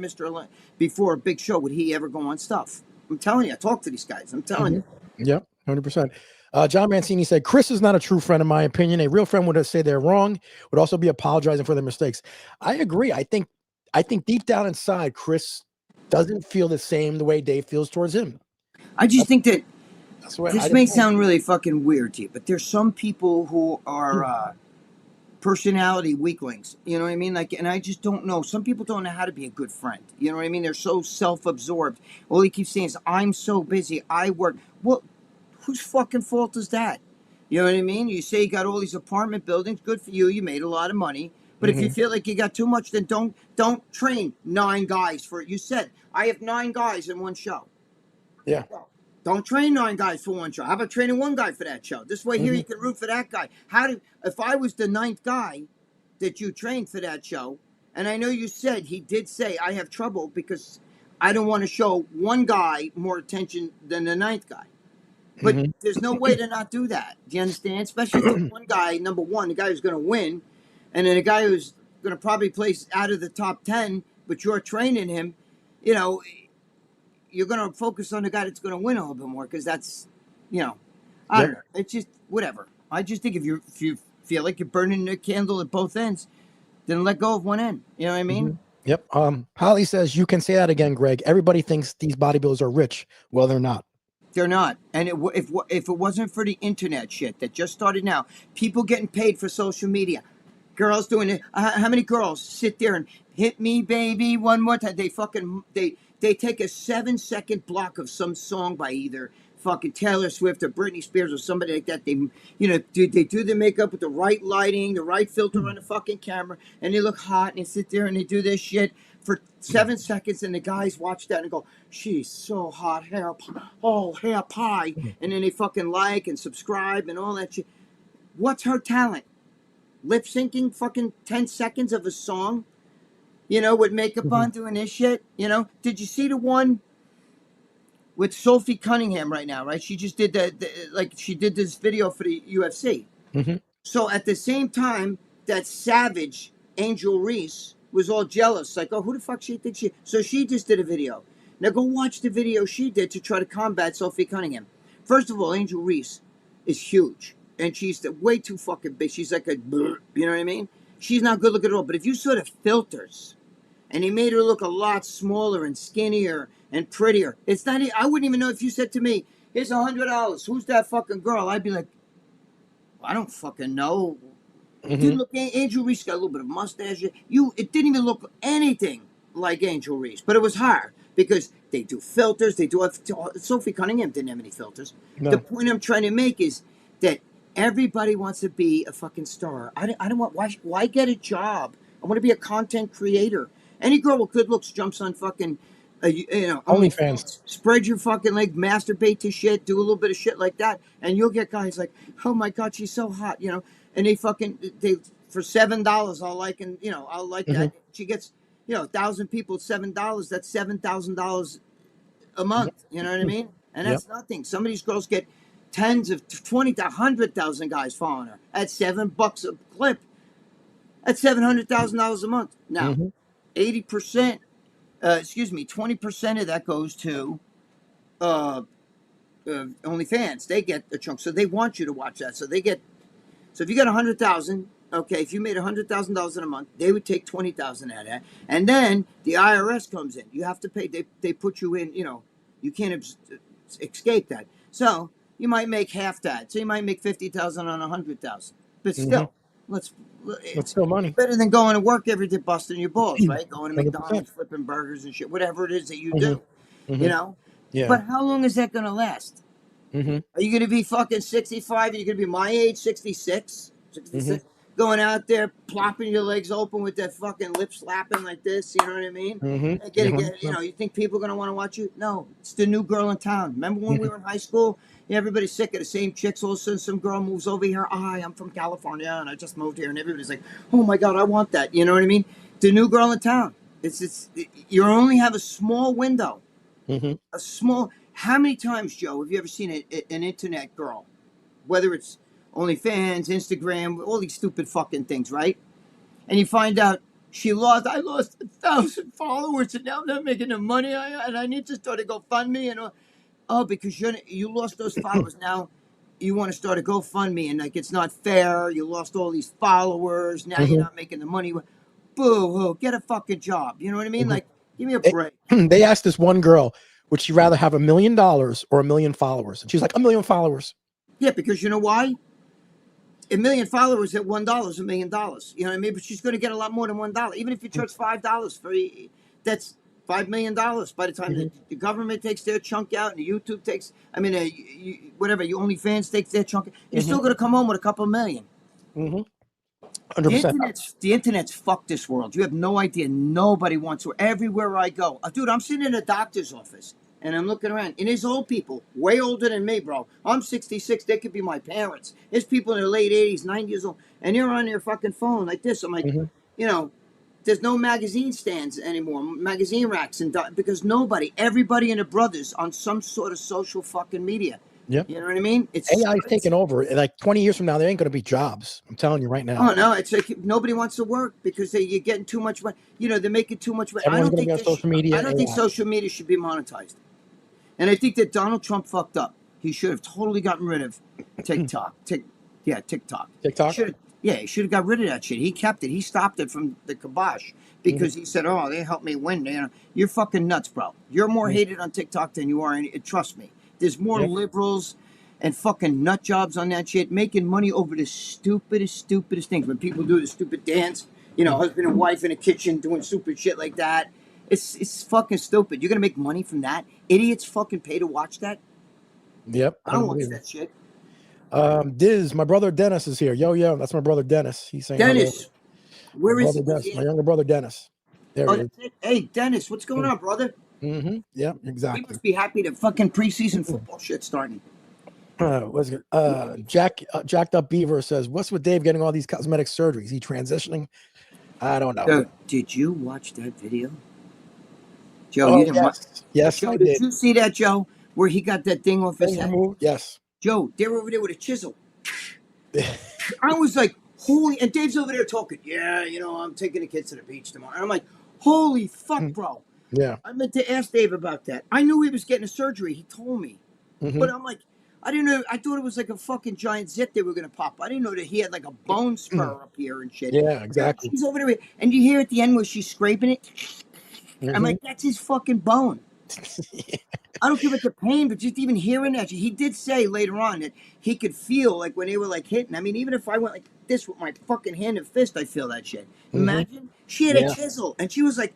before a big show would he ever go on stuff. I'm telling you, I talk to these guys. I'm telling you. Yep, 100%. John Mancini said, Chris is not a true friend, in my opinion. A real friend would say they're wrong, would also be apologizing for their mistakes. I agree. I think deep down inside, Chris doesn't feel the way Dave feels towards him. I just think that That's why this may sound really fucking weird to you, but there's some people who are personality weaklings. You know what I mean? And I just don't know. Some people don't know how to be a good friend. You know what I mean? They're so self-absorbed. All he keeps saying is, I'm so busy. I work. Well, whose fucking fault is that? You know what I mean? You say you got all these apartment buildings. Good for you. You made a lot of money. But if you feel like you got too much, then don't train 9 guys for it. You said, I have 9 guys in one show. Yeah. Don't train 9 guys for one show. How about training 1 guy for that show? This way here you can root for that guy. If I was the 9th guy that you trained for that show, and I know you said, he did say, I have trouble because I don't want to show one guy more attention than the 9th guy. But there's no way to not do that. Do you understand? Especially if the one guy, number one, the guy who's going to win, and then a guy who's going to probably place out of the top 10, but you're training him, you're going to focus on the guy that's going to win a little bit more because that's, I don't know. It's just whatever. I just think if you feel like you're burning the candle at both ends, then let go of one end. You know what I mean? Yep. Holly says, you can say that again, Greg. Everybody thinks these bodybuilders are rich. Well, they're not. They're not. And if it wasn't for the internet shit that just started now, people getting paid for social media, girls doing it. How many girls sit there and hit me, baby, one more time? They take a 7-second block of some song by either fucking Taylor Swift or Britney Spears or somebody like that. They do the makeup with the right lighting, the right filter on the fucking camera, and they look hot and they sit there and they do this shit for 7 seconds, and the guys watch that and go, she's so hot, hair pie, and then they fucking like and subscribe and all that shit. What's her talent? Lip syncing fucking 10 seconds of a song, with makeup on doing this shit, Did you see the one with Sophie Cunningham right now, right? She just did she did this video for the UFC. So at the same time, that savage Angel Reese was all jealous, like, oh, who the fuck she thinks she? So she just did a video. Now go watch the video she did to try to combat Sophie Cunningham. First of all, Angel Reese is huge, and she's way too fucking big. She's like you know what I mean? She's not good looking at all. But if you saw the filters, and he made her look a lot smaller and skinnier and prettier, it's not. I wouldn't even know if you said to me, "Here's $100. Who's that fucking girl?" I'd be like, I don't fucking know. Didn't look. Angel Reese got a little bit of mustache. It didn't even look anything like Angel Reese, but it was hard because they do filters. They do. Sophie Cunningham didn't have any filters. No. The point I'm trying to make is that everybody wants to be a fucking star. I don't want. Why get a job? I want to be a content creator. Any girl with good looks jumps on fucking OnlyFans. Spread your fucking leg, masturbate to shit, do a little bit of shit like that, and you'll get guys like, oh my god, she's so hot, and they for $7, I'll like Mm-hmm. that. She gets, 1,000 people at $7. That's $7,000 a Yep. month. You know what I mean? And Yep. that's nothing. Some of these girls get tens of 20 to 100,000 guys following her at $7 a clip. That's $700,000 a month. Now, Mm-hmm. 80%. 20% of that goes to OnlyFans. They get a chunk, so they want you to watch that. So they get. So if you got 100,000, okay, if you made $100,000 in a month, they would take 20,000 out of that, and then the IRS comes in. You have to pay. They put you in. You can't escape that. So you might make half that. So you might make 50,000 on 100,000. But still, That's it's still money. better than going to work every day busting your balls, right? Going to 100%. McDonald's, flipping burgers and shit, whatever it is that you Mhm. do. Mhm. Yeah. But how long is that going to last? Mm-hmm. Are you going to be fucking 65? Are you going to be my age, 66? 66? Going out there, plopping your legs open with that fucking lip slapping like this, you know what I mean? Mm-hmm. And you think people are going to want to watch you? No, it's the new girl in town. Remember when we were in high school? Yeah, everybody's sick of the same chicks. All of a sudden, some girl moves over here. Hi, I'm from California, and I just moved here. And everybody's like, oh my God, I want that. You know what I mean? The new girl in town. You only have a small window. Mm-hmm. A small. How many times, Joe, have you ever seen an internet girl? Whether it's OnlyFans, Instagram, all these stupid fucking things, right? And you find out I lost 1,000 followers, and now I'm not making the money, and I need to start a GoFundMe, and because you lost those followers, now you want to start a GoFundMe, and like it's not fair. You lost all these followers, now you're not making the money. Boo hoo! Get a fucking job. You know what I mean? Mm-hmm. Like, give me a break. They asked this one girl, would she rather have $1 million or 1 million followers? And she's like, 1 million followers. Yeah, because you know why? 1 million followers at $1 is $1 million. You know what I mean? But she's going to get a lot more than $1. Even if you charge $5 for that's $5 million by the time the government takes their chunk out and the YouTube takes, whatever, you OnlyFans takes their chunk, you're still going to come home with a couple million. Mm-hmm. 100%. The internet's fucked this world. You have no idea. Nobody wants to. Everywhere I go, dude, I'm sitting in a doctor's office and I'm looking around, and there's old people, way older than me, bro. I'm 66. They could be my parents. There's people in their late 80s, 90 years old, and they're on their fucking phone like this. I'm like, there's no magazine stands anymore, magazine racks, because everybody and their brothers on some sort of social fucking media. Yep. You know what I mean? AI is taking over. Like 20 years from now, there ain't going to be jobs. I'm telling you right now. Oh no, it's like nobody wants to work because you're getting too much money. They're making too much money. Everyone's going to be on social media. I don't think social media should be monetized. And I think that Donald Trump fucked up. He should have totally gotten rid of TikTok. TikTok. TikTok? He should have got rid of that shit. He kept it. He stopped it from the kibosh because he said, "Oh, they helped me win." You're fucking nuts, bro. You're more hated on TikTok than you are. Trust me. There's more liberals and fucking nut jobs on that shit, making money over the stupidest things. When people do the stupid dance, husband and wife in a kitchen doing stupid shit like that. It's fucking stupid. You're gonna make money from that? Idiots fucking pay to watch that? Yep. I don't watch that shit. Diz, my brother Dennis is here. Yo, that's my brother Dennis. He's saying Dennis. Where is he? Dennis, my younger brother Dennis. There he is. Hey, Dennis, what's going on, brother? Mm-hmm. Yeah, exactly. We must be happy to fucking preseason football shit starting. Jacked Up Beaver says, "What's with Dave getting all these cosmetic surgeries? He transitioning? I don't know." Did you watch that video, Joe? You didn't watch? Yes, Joe, I did. Did you see that, Joe? Where he got that thing off his head? Yes. Joe, they were over there with a chisel. I was like, holy, and Dave's over there talking. Yeah, I'm taking the kids to the beach tomorrow. And I'm like, holy fuck, bro. Yeah. I meant to ask Dave about that. I knew he was getting a surgery. He told me. But I'm like, I didn't know. I thought it was like a fucking giant zit they were going to pop. I didn't know that he had like a bone spur up here and shit. Yeah, exactly. She's over there. And you hear at the end where she's scraping it. I'm like, that's his fucking bone. I don't care about the pain, but just even hearing that, he did say later on that he could feel like when they were like hitting. I mean, even if I went like this with my fucking hand and fist, I feel that shit. Imagine she had a chisel and she was like,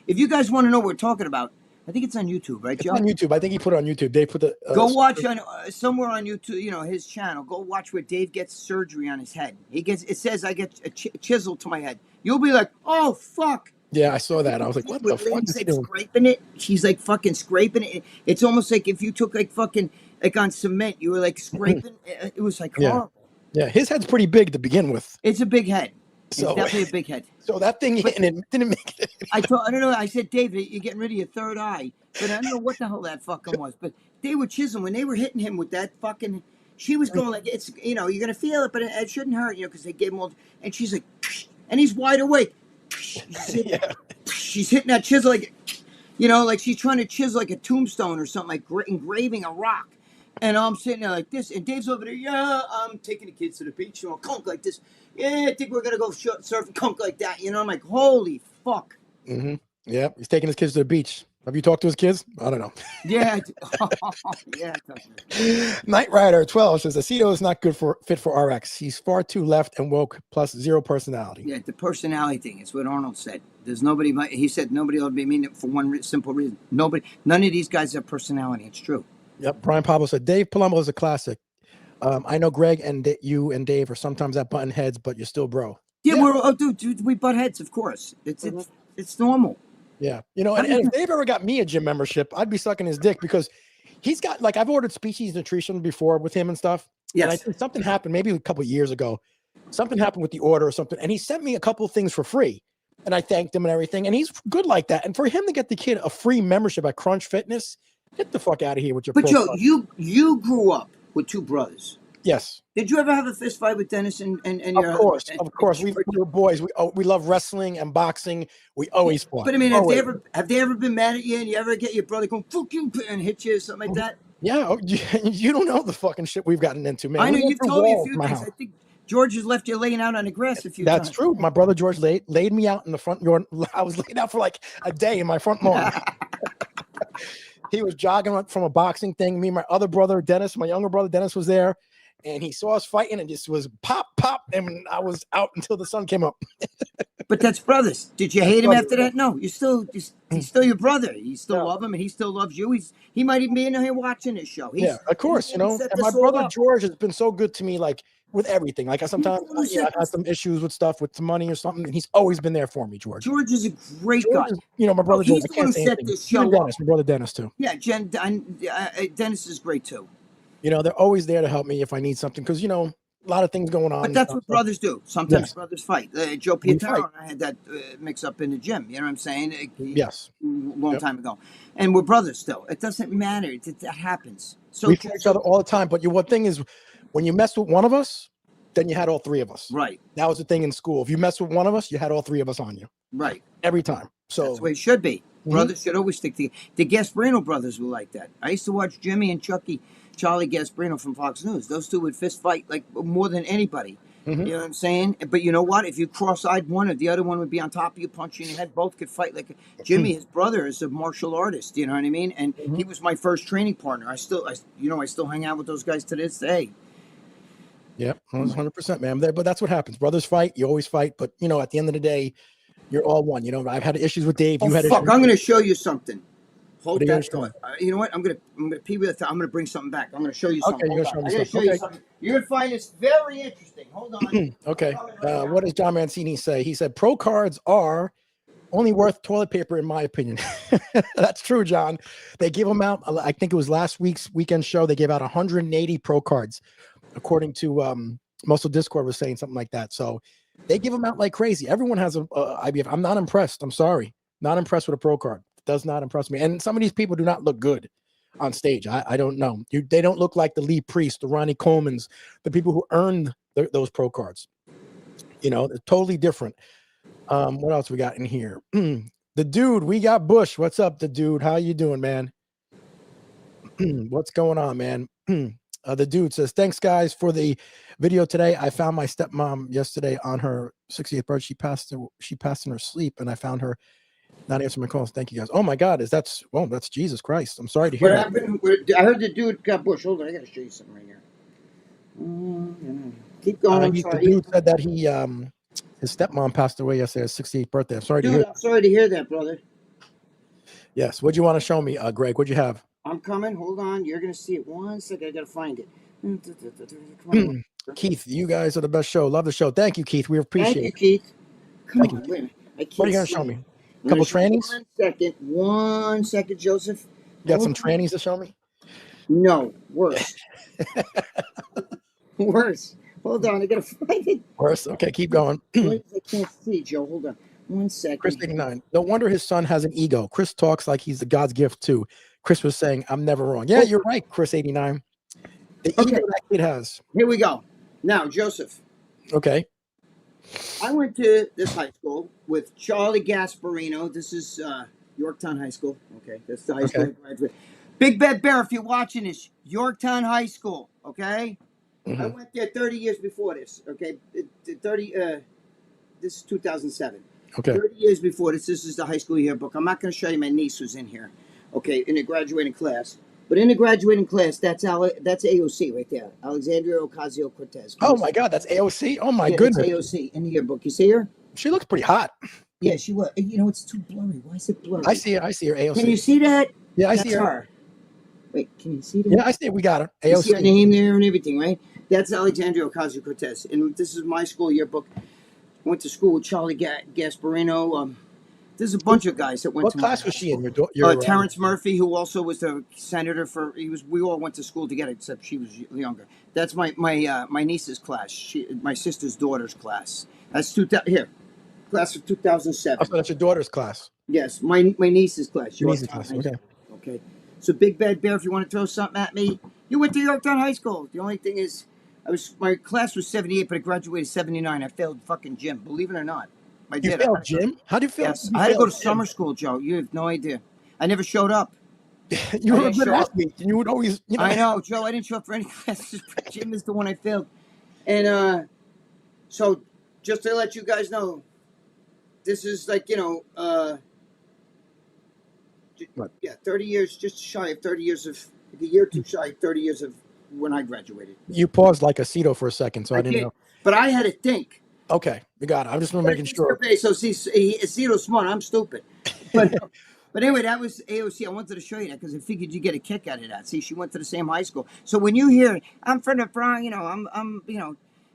if you guys want to know what we're talking about, I think it's on YouTube, right, Joe? It's on YouTube. I think he put it on YouTube. They put the go watch on somewhere on YouTube. His channel. Go watch where Dave gets surgery on his head. It says I get a chisel to my head. You'll be like, oh fuck. Yeah, I saw that. I was like, what the With fuck lady's is he like doing? scraping it. She's like fucking scraping it. It's almost like if you took like fucking like on cement, you were like scraping. It was like Yeah. horrible. Yeah. His head's pretty big to begin with. It's a big head. It's So, definitely a big head. so that thing But hitting it didn't make it. I don't know. I said, David, you're getting rid of your third eye, but I don't know what the hell that fucking was. But they were chiseling when they were hitting him with that fucking. She was going like, it's you're gonna feel it, but it shouldn't hurt, because they gave him all. And she's like, and he's wide awake. Yeah. She's hitting that chisel like, like she's trying to chisel like a tombstone or something, like engraving a rock. And I'm sitting there like this, and Dave's over there. Yeah, I'm taking the kids to the beach, conk like this. Yeah, I think we're gonna go surfing, conk like that. I'm like, holy fuck. Mm-hmm. Yeah. He's taking his kids to the beach. Have you talked to his kids? I don't know. Yeah, yeah. Knight Rider 12 says Aceto is not fit for RX. He's far too left and woke, plus zero personality. Yeah, the personality thing is what Arnold said. There's nobody. He said nobody will be mean for one simple reason. None of these guys have personality. It's true. Yep. Brian Pablo said Dave Palumbo is a classic. I know Greg and you and Dave are sometimes at button heads, but you're still bro. Yeah, dude, we butt heads, of course. It's normal. Yeah, and if Dave ever got me a gym membership, I'd be sucking his dick because he's got like I've ordered Species Nutrition before with him and stuff. Yes. And I think something happened maybe a couple of years ago. Something happened with the order or something, and he sent me a couple of things for free, and I thanked him and everything. And he's good like that. And for him to get the kid a free membership at Crunch Fitness, get the fuck out of here with your. But Joe, you grew up with two brothers. Yes. Did you ever have a fist fight with Dennis and your? Of course. We were boys. We love wrestling and boxing. We always fought. But I mean, have they ever been mad at you and you ever get your brother going fuck you and hit you or something like that? Yeah, you don't know the fucking shit we've gotten into, man. I know you've told me a few things. House. I think George has left you laying out on the grass a few times. That's true. My brother George laid me out in the front yard. I was laid out for like a day in my front lawn. He was jogging up from a boxing thing. Me and my other brother Dennis, my younger brother Dennis, was there. And he saw us fighting and just was pop, and I was out until the sun came up. But that's brothers. Did you hate him after that? No, he's still your brother. You still love him, and he still loves you. He might even be in here watching this show. Yeah, of course, And my brother George has been so good to me, like with everything. Like I sometimes I had some issues with stuff with the money or something, and he's always been there for me. George is a great guy. My brother George. He's the one who set this show up. My brother Dennis too. Yeah, Dennis is great too. They're always there to help me if I need something because, a lot of things going on. But that's what brothers do. Sometimes brothers fight. Joe Pietro and I had that mix up in the gym. You know what I'm saying? Yes. A long time ago. And we're brothers still. It doesn't matter. That happens. So we fight each other all the time. But one thing is, when you mess with one of us, then you had all three of us. Right. That was the thing in school. If you mess with one of us, you had all three of us on you. Right. Every time. So that's the way it should be. Brothers should always stick together. The Gasparino brothers were like that. I used to watch Jimmy and Charlie Gasparino from Fox News. Those two would fist fight like more than anybody. You know what I'm saying? But you know what? If you cross-eyed one, or the other one would be on top of you, punching your head. Both could fight like Jimmy. His brother is a martial artist. You know what I mean? And he was my first training partner. I still hang out with those guys to this day. Yeah, 100%, man. But that's what happens. Brothers fight. You always fight. But at the end of the day, you're all one. I've had issues with Dave. You had issues. I'm going to show you something. Hold that thought. You know what? I'm gonna pee with it. I'm gonna bring something back. I'm gonna show you something. Okay, you're gonna show you something. You're gonna find this very interesting. Hold on. Okay. What does John Mancini say? He said pro cards are only worth toilet paper, in my opinion. That's true, John. They give them out. I think it was last week's weekend show. They gave out 180 pro cards, according to Muscle Discord was saying something like that. So they give them out like crazy. Everyone has a IBF. I'm not impressed. I'm sorry. Not impressed with a pro card. Does not impress me. And some of these people do not look good on stage. I don't know. They don't look like the Lee Priest, the Ronnie Colemans, the people who earned those pro cards. They're totally different. What else we got in here? The dude, we got Bush. What's up, the dude? How you doing, man? What's going on, man? The dude says, thanks, guys, for the video today. I found my stepmom yesterday on her 60th birthday. She passed in her sleep, and I found her not answering my calls. Thank you, guys. Oh my God, that's Jesus Christ. I'm sorry to hear that. I heard the dude got Bush. Hold on, I gotta show you something right here. Keep going. The dude said that he his stepmom passed away yesterday, his 68th birthday. I'm sorry to hear. I'm sorry to hear that, brother. Yes. What'd you want to show me, Greg? What'd you have? I'm coming. Hold on. You're gonna see it. 1 second. I gotta find it. Come on. Keith, you guys are the best show. Love the show. Thank you, Keith. We appreciate it. Thank you, Keith. Come on. Wait a minute. What are you gonna show me? Couple trannies? One second, Joseph. You got some Hold on. trannies to show me? No, worse. Worse. Hold on, I gotta find it. Worse. Okay, keep going. Wait, I can't see, Joe. Hold on. One Chris second. 89. No wonder his son has an ego. Chris talks like he's the God's gift too. Chris was saying, I'm never wrong. Yeah, Oh, you're right, Chris 89. The okay, ego that kid has. here we go. Now, Joseph, Okay. I went to this high school with Charlie Gasparino. This is Yorktown High School. Okay, that's the high school Okay. I graduated. Big Bad Bear, if you're watching this, Yorktown High School. Okay, I Mhm. went there 30 years before this. Okay, 30. This is 2007. Okay. 30 years before this. This is the high school yearbook. I'm not going to show you my niece who's in here. Okay, in the graduating class. But in the graduating class, that's AOC right there, Alexandria Ocasio Cortez. Oh my God, that's AOC. Oh my Yeah, that's goodness. AOC in the yearbook. You see her? She looks pretty hot. Yeah, she was. You know, it's too blurry. Why is it blurry? I see her. I see her. AOC. Can you see that? Yeah, I That's see her. her. Wait, can you see that? Yeah, I see it. We got her. You see her AOC. name there and everything, right? That's Alexandria Ocasio Cortez, and this is my school yearbook. I went to school with Charlie Gasparino. There's a bunch of guys that went What to my class was she in? Terrence Murphy, who also was the senator for. We all went to school together, except she was younger. That's my niece's class. My sister's daughter's class. That's class of 2007. Oh, so that's your daughter's class. Yes, my niece's class. Your niece's Yorktown class. High Okay. School. Okay. So Big Bad Bear, if you want to throw something at me, you went to Yorktown High School. The only thing is, my class was 78, but I graduated 79. I failed fucking gym. Believe it or not, I You did. failed gym? How do you feel? Yes, You I had to go failed to gym? summer school, Joe. You have no idea. I never showed up. You were I a didn't good show up. athlete, and you would always, I know, Joe. I didn't show up for any classes. But gym is the one I failed. And so just to let you guys know, this is like What? yeah, 30 years, just shy of 30 years of the year too shy of 30 years of when I graduated. You paused like Aceto for a second, so I didn't did, know. but I had to think. Okay, we got it. I'm just making sure. So see, Aceto's smart. I'm stupid. But but anyway, that was AOC. I wanted to show you that because I figured you get a kick out of that. See, she went to the same high school. So when you hear, I'm from the Bronx, I'm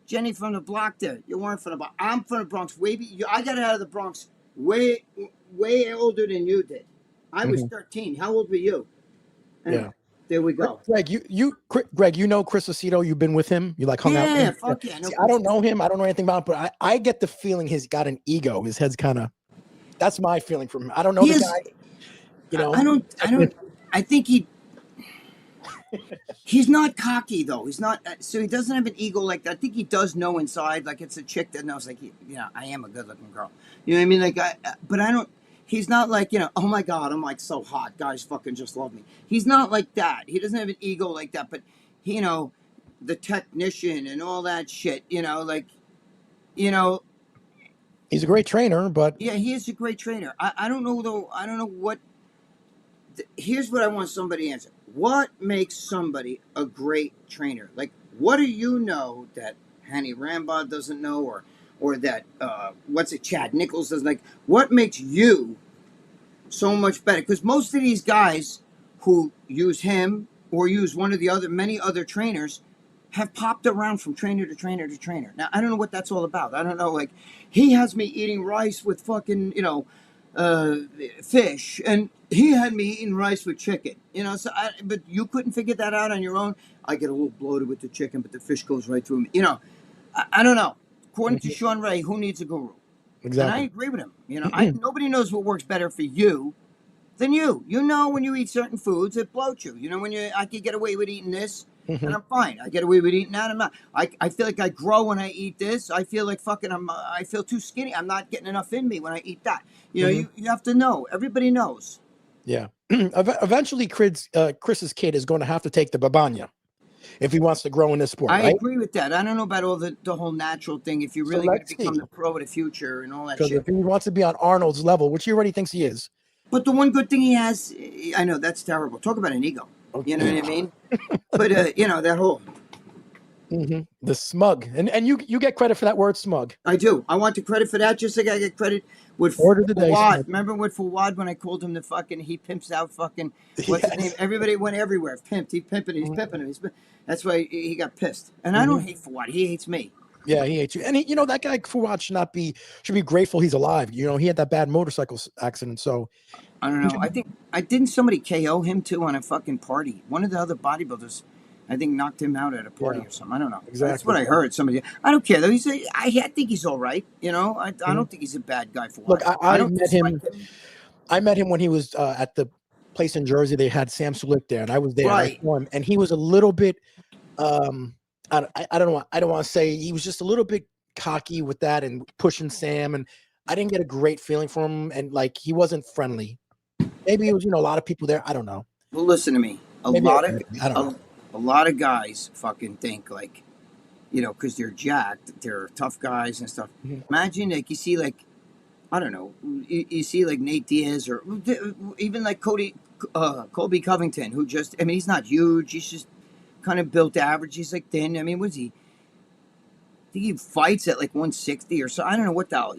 Jenny from the block there. You weren't from the Bronx. I'm from the Bronx. I got out of the Bronx way older than you did. I was 13. How old were you? Anyway, Yeah. there we go. Greg, you know Chris Aceto. You've been with him. You like hung out with Yeah, him. fuck yeah. See, I don't know him. I don't know anything about him, but I get the feeling he's got an ego. His head's kind of. That's my feeling from him. I don't know the guy. I think he's not cocky though. He's not. So he doesn't have an ego like that. I think he does know inside. Like it's a chick that knows. Like I am a good-looking girl. You know what I mean? Like but I don't. He's not like oh my God, I'm like so hot. Guys fucking just love me. He's not like that. He doesn't have an ego like that. But the technician and all that shit. He's a great trainer, but yeah, he is a great trainer. I don't know though. I don't know what. Here's what I want somebody to answer. What makes somebody a great trainer? Like, what do you know that Hanny Rambaud doesn't know, or that Chad Nichols doesn't like? What makes you so much better? Because most of these guys who use him or use one of the many other trainers have popped around from trainer to trainer to trainer. Now I don't know what that's all about. I don't know. Like, he has me eating rice with fucking fish, and he had me eating rice with chicken. So but you couldn't figure that out on your own. I get a little bloated with the chicken, but the fish goes right through me. I don't know. According to Sean Ray, who needs a guru? exactly. And I agree with him. Nobody knows what works better for you than you. When you eat certain foods, it bloats you. I could get away with eating this, and I'm fine. I get away with eating that. I'm not. I feel like I grow when I eat this. I feel like fucking. I feel too skinny. I'm not getting enough in me when I eat that. You have to know. Everybody knows. Yeah. Eventually, Chris's kid is going to have to take the babanya if he wants to grow in this sport. I right? agree with that. I don't know about all the whole natural thing. If you're really going to become the pro of the future and all that Because shit. if he wants to be on Arnold's level, which he already thinks he is. But the one good thing he has, I know that's terrible. Talk about an ego. You know what I mean? But that whole. The smug, and you get credit for that word, smug. I do. I want the credit for that. Just like I get credit with Fawad. Remember with Fawad when I called him the fucking he pimps out fucking what's his name? Everybody went everywhere. Pimped. He's pimping him. That's why he got pissed. And I don't hate Fawad. He hates me. Yeah, he hates you. And he, that guy Fuad should be grateful he's alive. He had that bad motorcycle accident. So I don't he know. should I be, think I didn't somebody KO him too on a fucking party. One of the other bodybuilders, I think, knocked him out at a party yeah, or something. I don't know. That's exactly. what I heard. Somebody. I don't care though. I think he's all right. I Mhm. don't think he's a bad guy for Look, what. I I don't met dislike him. him. I met him when he was at the place in Jersey. They had Sam Sulik there, and I was there, and I Right. saw him, and he was a little bit. Um, I don't want. I don't want to say he was just a little bit cocky with that and pushing Sam, and I didn't get a great feeling from him, and like he wasn't friendly. Maybe it was a lot of people there. I don't know. Well, listen to me. Maybe I don't know. A lot of guys fucking think like, because they're jacked, they're tough guys and stuff. Mhm. Imagine like you see like I don't know, you see like Nate Diaz or even like Colby Covington, who just I mean he's not huge, he's just kind of built average. He's like thin. I mean, what's he? I think he fights at like 160 or so. I don't know what the hell.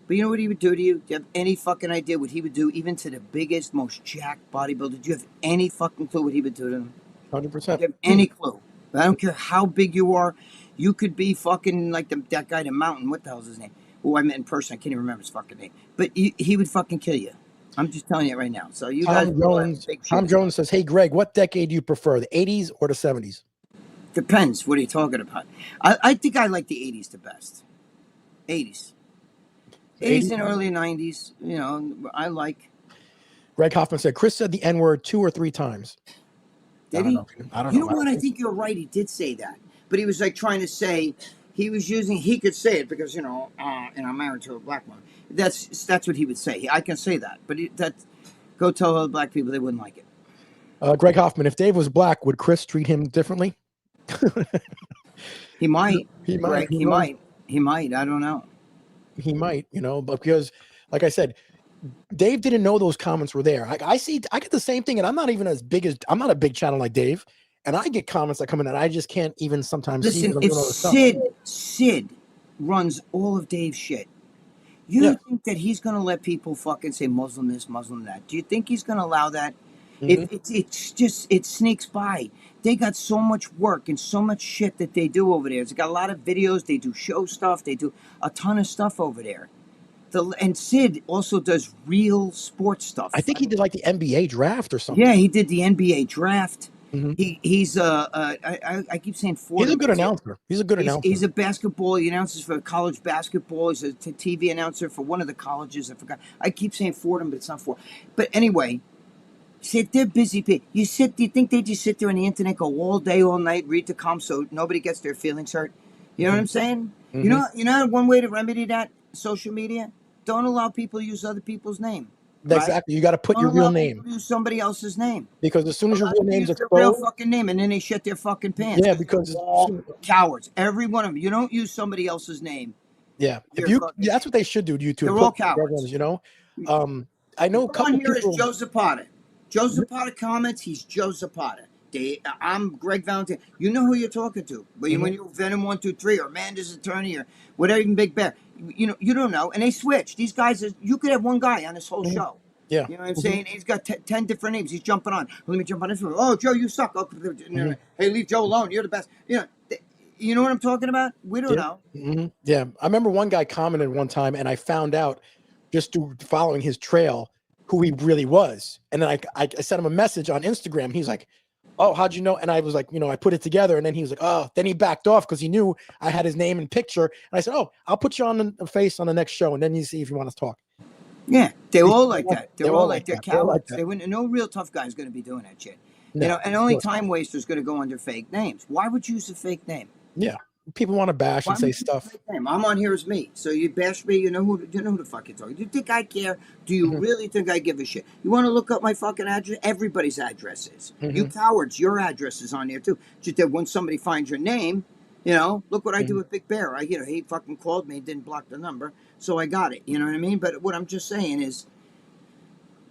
But you know what he would do to you? Do you have any fucking idea what he would do even to the biggest, most jacked bodybuilder? Do you have any fucking clue what he would do to them? 100%. Do you have any clue? I don't care how big you are. You could be fucking like that guy, the Mountain. What the hell's his name? Who I met in person. I can't even remember his fucking name. But he would fucking kill you. I'm just telling you right now. So you guys all have big shit. Tom Jones says, "Hey Greg, what decade do you prefer, the 80s or the 70s?" Depends. What are you talking about? I think I like the 80s the best. 80s. 80s and early 90s. I like. Greg Hoffman said, "Chris said the N-word 2 or 3 times." Did he? I don't You know. know what? I think you're right. He did say that. But he was like trying to say he could say it because, and I'm married to a black woman. That's what he would say. I can say that. But go tell other black people they wouldn't like it. Greg Hoffman, if Dave was black, would Chris treat him differently? He might. He might. Greg, he might. He might. I don't know. He might, but because, like I said, Dave didn't know those comments were there. I get the same thing, and I'm not a big channel like Dave, and I get comments that come in that I just can't even sometimes see. Listen, if Sid runs all of Dave's shit, you don't think that he's going to let people fucking say Muslim this, Muslim that? Do you think he's going to allow that? It sneaks by. They got so much work and so much shit that they do over there. They got a lot of videos. They do show stuff. They do a ton of stuff over there. And Sid also does real sports stuff. I think he did like the NBA draft or something. Yeah, he did the NBA draft. Mm-hmm. He's I keep saying Fordham. He's a good announcer. He's a basketball. He announces for college basketball. He's a TV announcer for one of the colleges. I forgot. I keep saying Fordham, but it's not Fordham. But anyway, they're busy people. Do you think they just sit there on the internet, go all day, all night, read the comms so nobody gets their feelings hurt? You know what I'm saying? Mm-hmm. You know one way to remedy that? Social media. Don't allow people to use other people's name. Exactly. Right? You got to put your real name. Use somebody else's name. Because as soon as your real name's exposed, their real fucking name, and then they shit their fucking pants. Yeah, because all cowards. Every one of them. You don't use somebody else's name. Yeah, that's what they should do to YouTube. They're all cowards. I know a couple here people. Is Joe Zapata. Joe Zapata comments. He's Joe Zapata. I'm Gregg Valentino. You know who you're talking to. But when you're Venom 123 or Amanda's attorney or whatever, even Big Bear, you don't know. And they switch. These guys, you could have one guy on this whole show. Yeah. You know what I'm saying? He's got 10 different names. He's jumping on. Let me jump on this one. Oh, Joe, you suck. Oh, hey, leave Joe alone. You're the best. You know what I'm talking about? We don't know. Mm-hmm. Yeah. I remember one guy commented one time, and I found out just through following his trail who he really was. And then I sent him a message on Instagram. He's like, "Oh, how'd you know?" And I was like, I put it together. And then he was like, "Oh," then he backed off because he knew I had his name and picture. And I said, "Oh, I'll put you on the face on the next show. And then you see if you want to talk." Yeah, they're all like that. They're all like that. Cowards. Like no real tough guy is going to be doing that shit. No, and only time wasters going to go under fake names. Why would you use a fake name? Yeah, people want to bash and say stuff. I'm on here as me, so you bash me. You know who the fuck you're talking. Do you think I care? Do you really think I give a shit? You want to look up my fucking address? Everybody's address is. You cowards, your address is on there too. Just that when somebody finds your name, look what I do with Big Bear. He fucking called me, didn't block the number, so I got it. You know what I mean? But what I'm just saying is,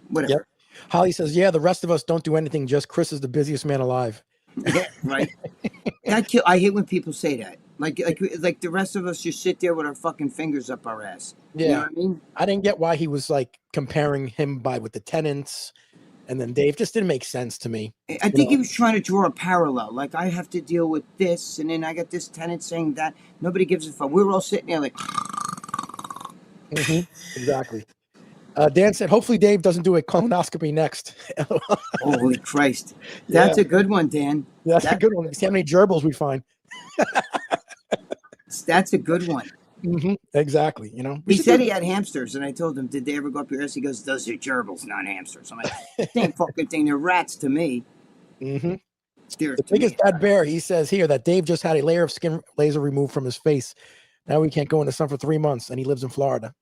whatever. Yep. Holly says, "Yeah, the rest of us don't do anything. Just Chris is the busiest man alive." Yeah, right. I hate when people say that. Like the rest of us just sit there with our fucking fingers up our ass. Yeah, you know what I mean? I didn't get why he was like comparing him with the Tenants And then Dave just didn't make sense to me. I think he was trying to draw a parallel. Like, I have to deal with this, and then I got this tenant saying that. Nobody gives a fuck. We were all sitting there like... Exactly. Dan said, hopefully Dave doesn't do a colonoscopy next. Holy Christ. That's a good one, Dan. Yeah, that's a good one. See how many gerbils we find. That's a good one. Exactly. You know, he said he had hamsters, and I told him, did they ever go up your ass? He goes, those are gerbils, not hamsters. I'm like, same fucking thing. They're rats to me. The biggest bad bear, he says here that Dave just had a layer of skin laser removed from his face. Now he can't go in the sun for 3 months, and he lives in Florida.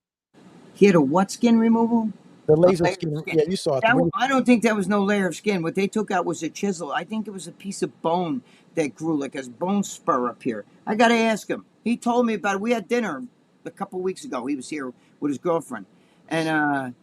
He had a what skin removal? The laser skin. Yeah, you saw it. I don't think that was no layer of skin. What they took out was a chisel. I think it was a piece of bone that grew like a bone spur up here. I got to ask him. He told me about it. We had dinner a couple weeks ago. He was here with his girlfriend. And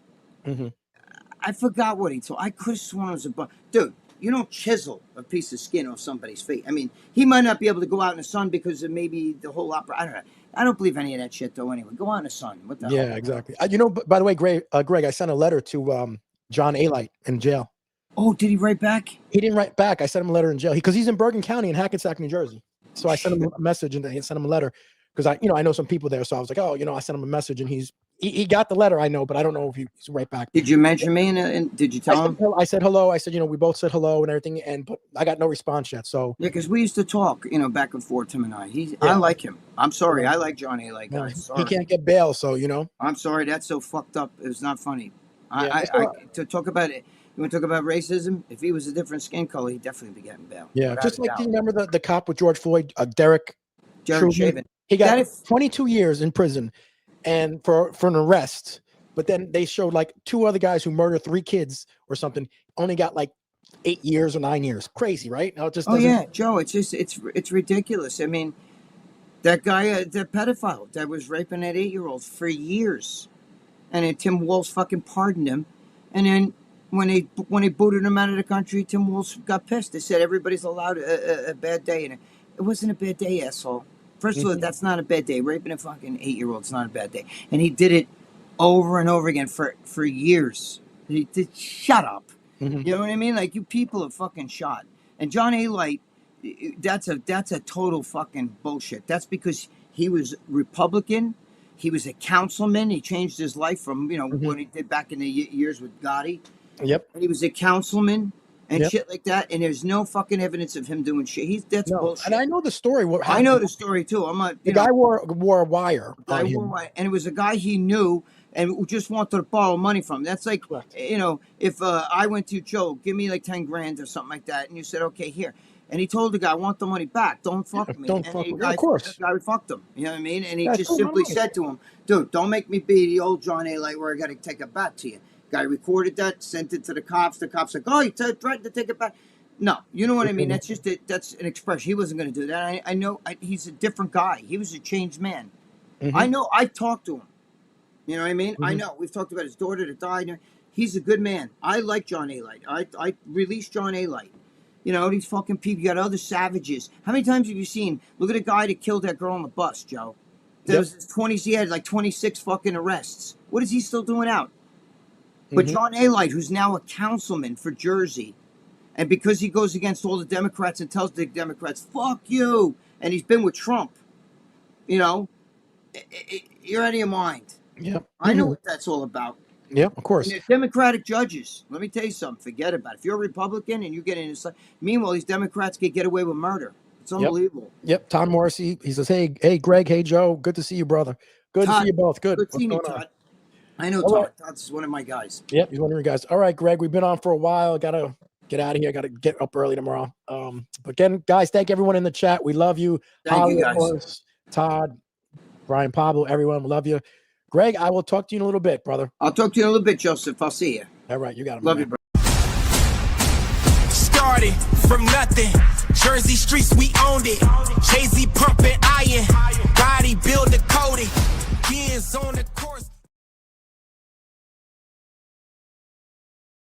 I forgot what he told. I could have sworn it was a bone. Dude, you don't chisel a piece of skin off somebody's face. I mean, he might not be able to go out in the sun because of maybe the whole opera. I don't know. I don't believe any of that shit, though, anyway. Go out in the sun. What the hell? Yeah, exactly. You know, by the way, Greg, I sent a letter to John Alite in jail. Oh, did he write back? He didn't write back. I sent him a letter in jail because he's in Bergen County in Hackensack, New Jersey. So I sent him a message and I sent him a letter because I know some people there. So I was like, I sent him a message and he got the letter, I know, but I don't know if he's right back. Did you mention me and did you tell him? I said hello. I said, we both said hello and everything, but I got no response yet. So yeah, because we used to talk, back and forth, Tim and I. I like him. I'm sorry. I like Johnny. Like, he can't get bail, so I'm sorry. That's so fucked up. It's not funny. To talk about it. You want to talk about racism? If he was a different skin color, he'd definitely be getting bail. Yeah, just like, do you remember the cop with George Floyd, Derek Chauvin? He got 22 years in prison and for an arrest. But then they showed like 2 other guys who murdered 3 kids or something, only got like 8 years or 9 years. Crazy, right? No, it just doesn't... Joe, it's ridiculous. I mean, that guy, the pedophile that was raping that 8-year-old for years, and then Tim Walz fucking pardoned him, and then when they booted him out of the country, Tim Walz got pissed. They said everybody's allowed a bad day, and it wasn't a bad day, asshole. First of all, that's not a bad day. Raping a fucking 8-year-old is not a bad day, and he did it over and over again for years. He did. Shut up. You know what I mean? Like, you people are fucking shot. And John Alite, that's a total fucking bullshit. That's because he was Republican. He was a councilman. He changed his life from what he did back in the years with Gotti. Yep. And he was a councilman and shit like that. And there's no fucking evidence of him doing shit. That's bullshit. And I know the story. I know the story too. I'm not. The guy wore a wire. And it was a guy he knew and just wanted to borrow money from. That's like, if I went to Joe, give me like 10 grand or something like that, and you said, okay, here. And he told the guy, I want the money back. Don't fuck me. Don't fuck me. Of course. The guy fucked him. You know what I mean? And he just simply said to him, dude, don't make me be the old John Alite where I got to take it back to you. Guy recorded that, sent it to the cops. The cops like, oh, you threatened to take it back. No, you know what I mean? That's that's an expression. He wasn't going to do that. I know he's a different guy. He was a changed man. I know. I talked to him. You know what I mean? I know. We've talked about his daughter that died. He's a good man. I like John Alite. I released John Alite. These fucking people. You got other savages. How many times have you seen? Look at the guy that killed that girl on the bus, Joe. There was 20. He had like 26 fucking arrests. What is he still doing out? But John Alite, who's now a councilman for Jersey, and because he goes against all the Democrats and tells the Democrats, fuck you, and he's been with Trump, you're out of your mind. Yeah. I know what that's all about. Yeah, of course. And Democratic judges, let me tell you something, forget about it. If you're a Republican and you get in this, meanwhile, these Democrats can get away with murder. It's unbelievable. Yep. Tom Morrissey, he says, hey, Greg, hey, Joe, good to see you, brother. Good to see you both. Good. Good seeing you, Todd. I know Todd. Todd's one of my guys. Yep, he's one of your guys. All right, Greg, we've been on for a while. Got to get out of here. Got to get up early tomorrow. But again, guys, thank everyone in the chat. We love you. Thank you, guys. Of course, Todd, Brian, Pablo, everyone, we love you. Greg, I will talk to you in a little bit, brother. I'll talk to you in a little bit, Joseph. I'll see you. All right, you got it. Love you, bro. Started from nothing. Jersey streets, we owned it. Jay-Z pumping.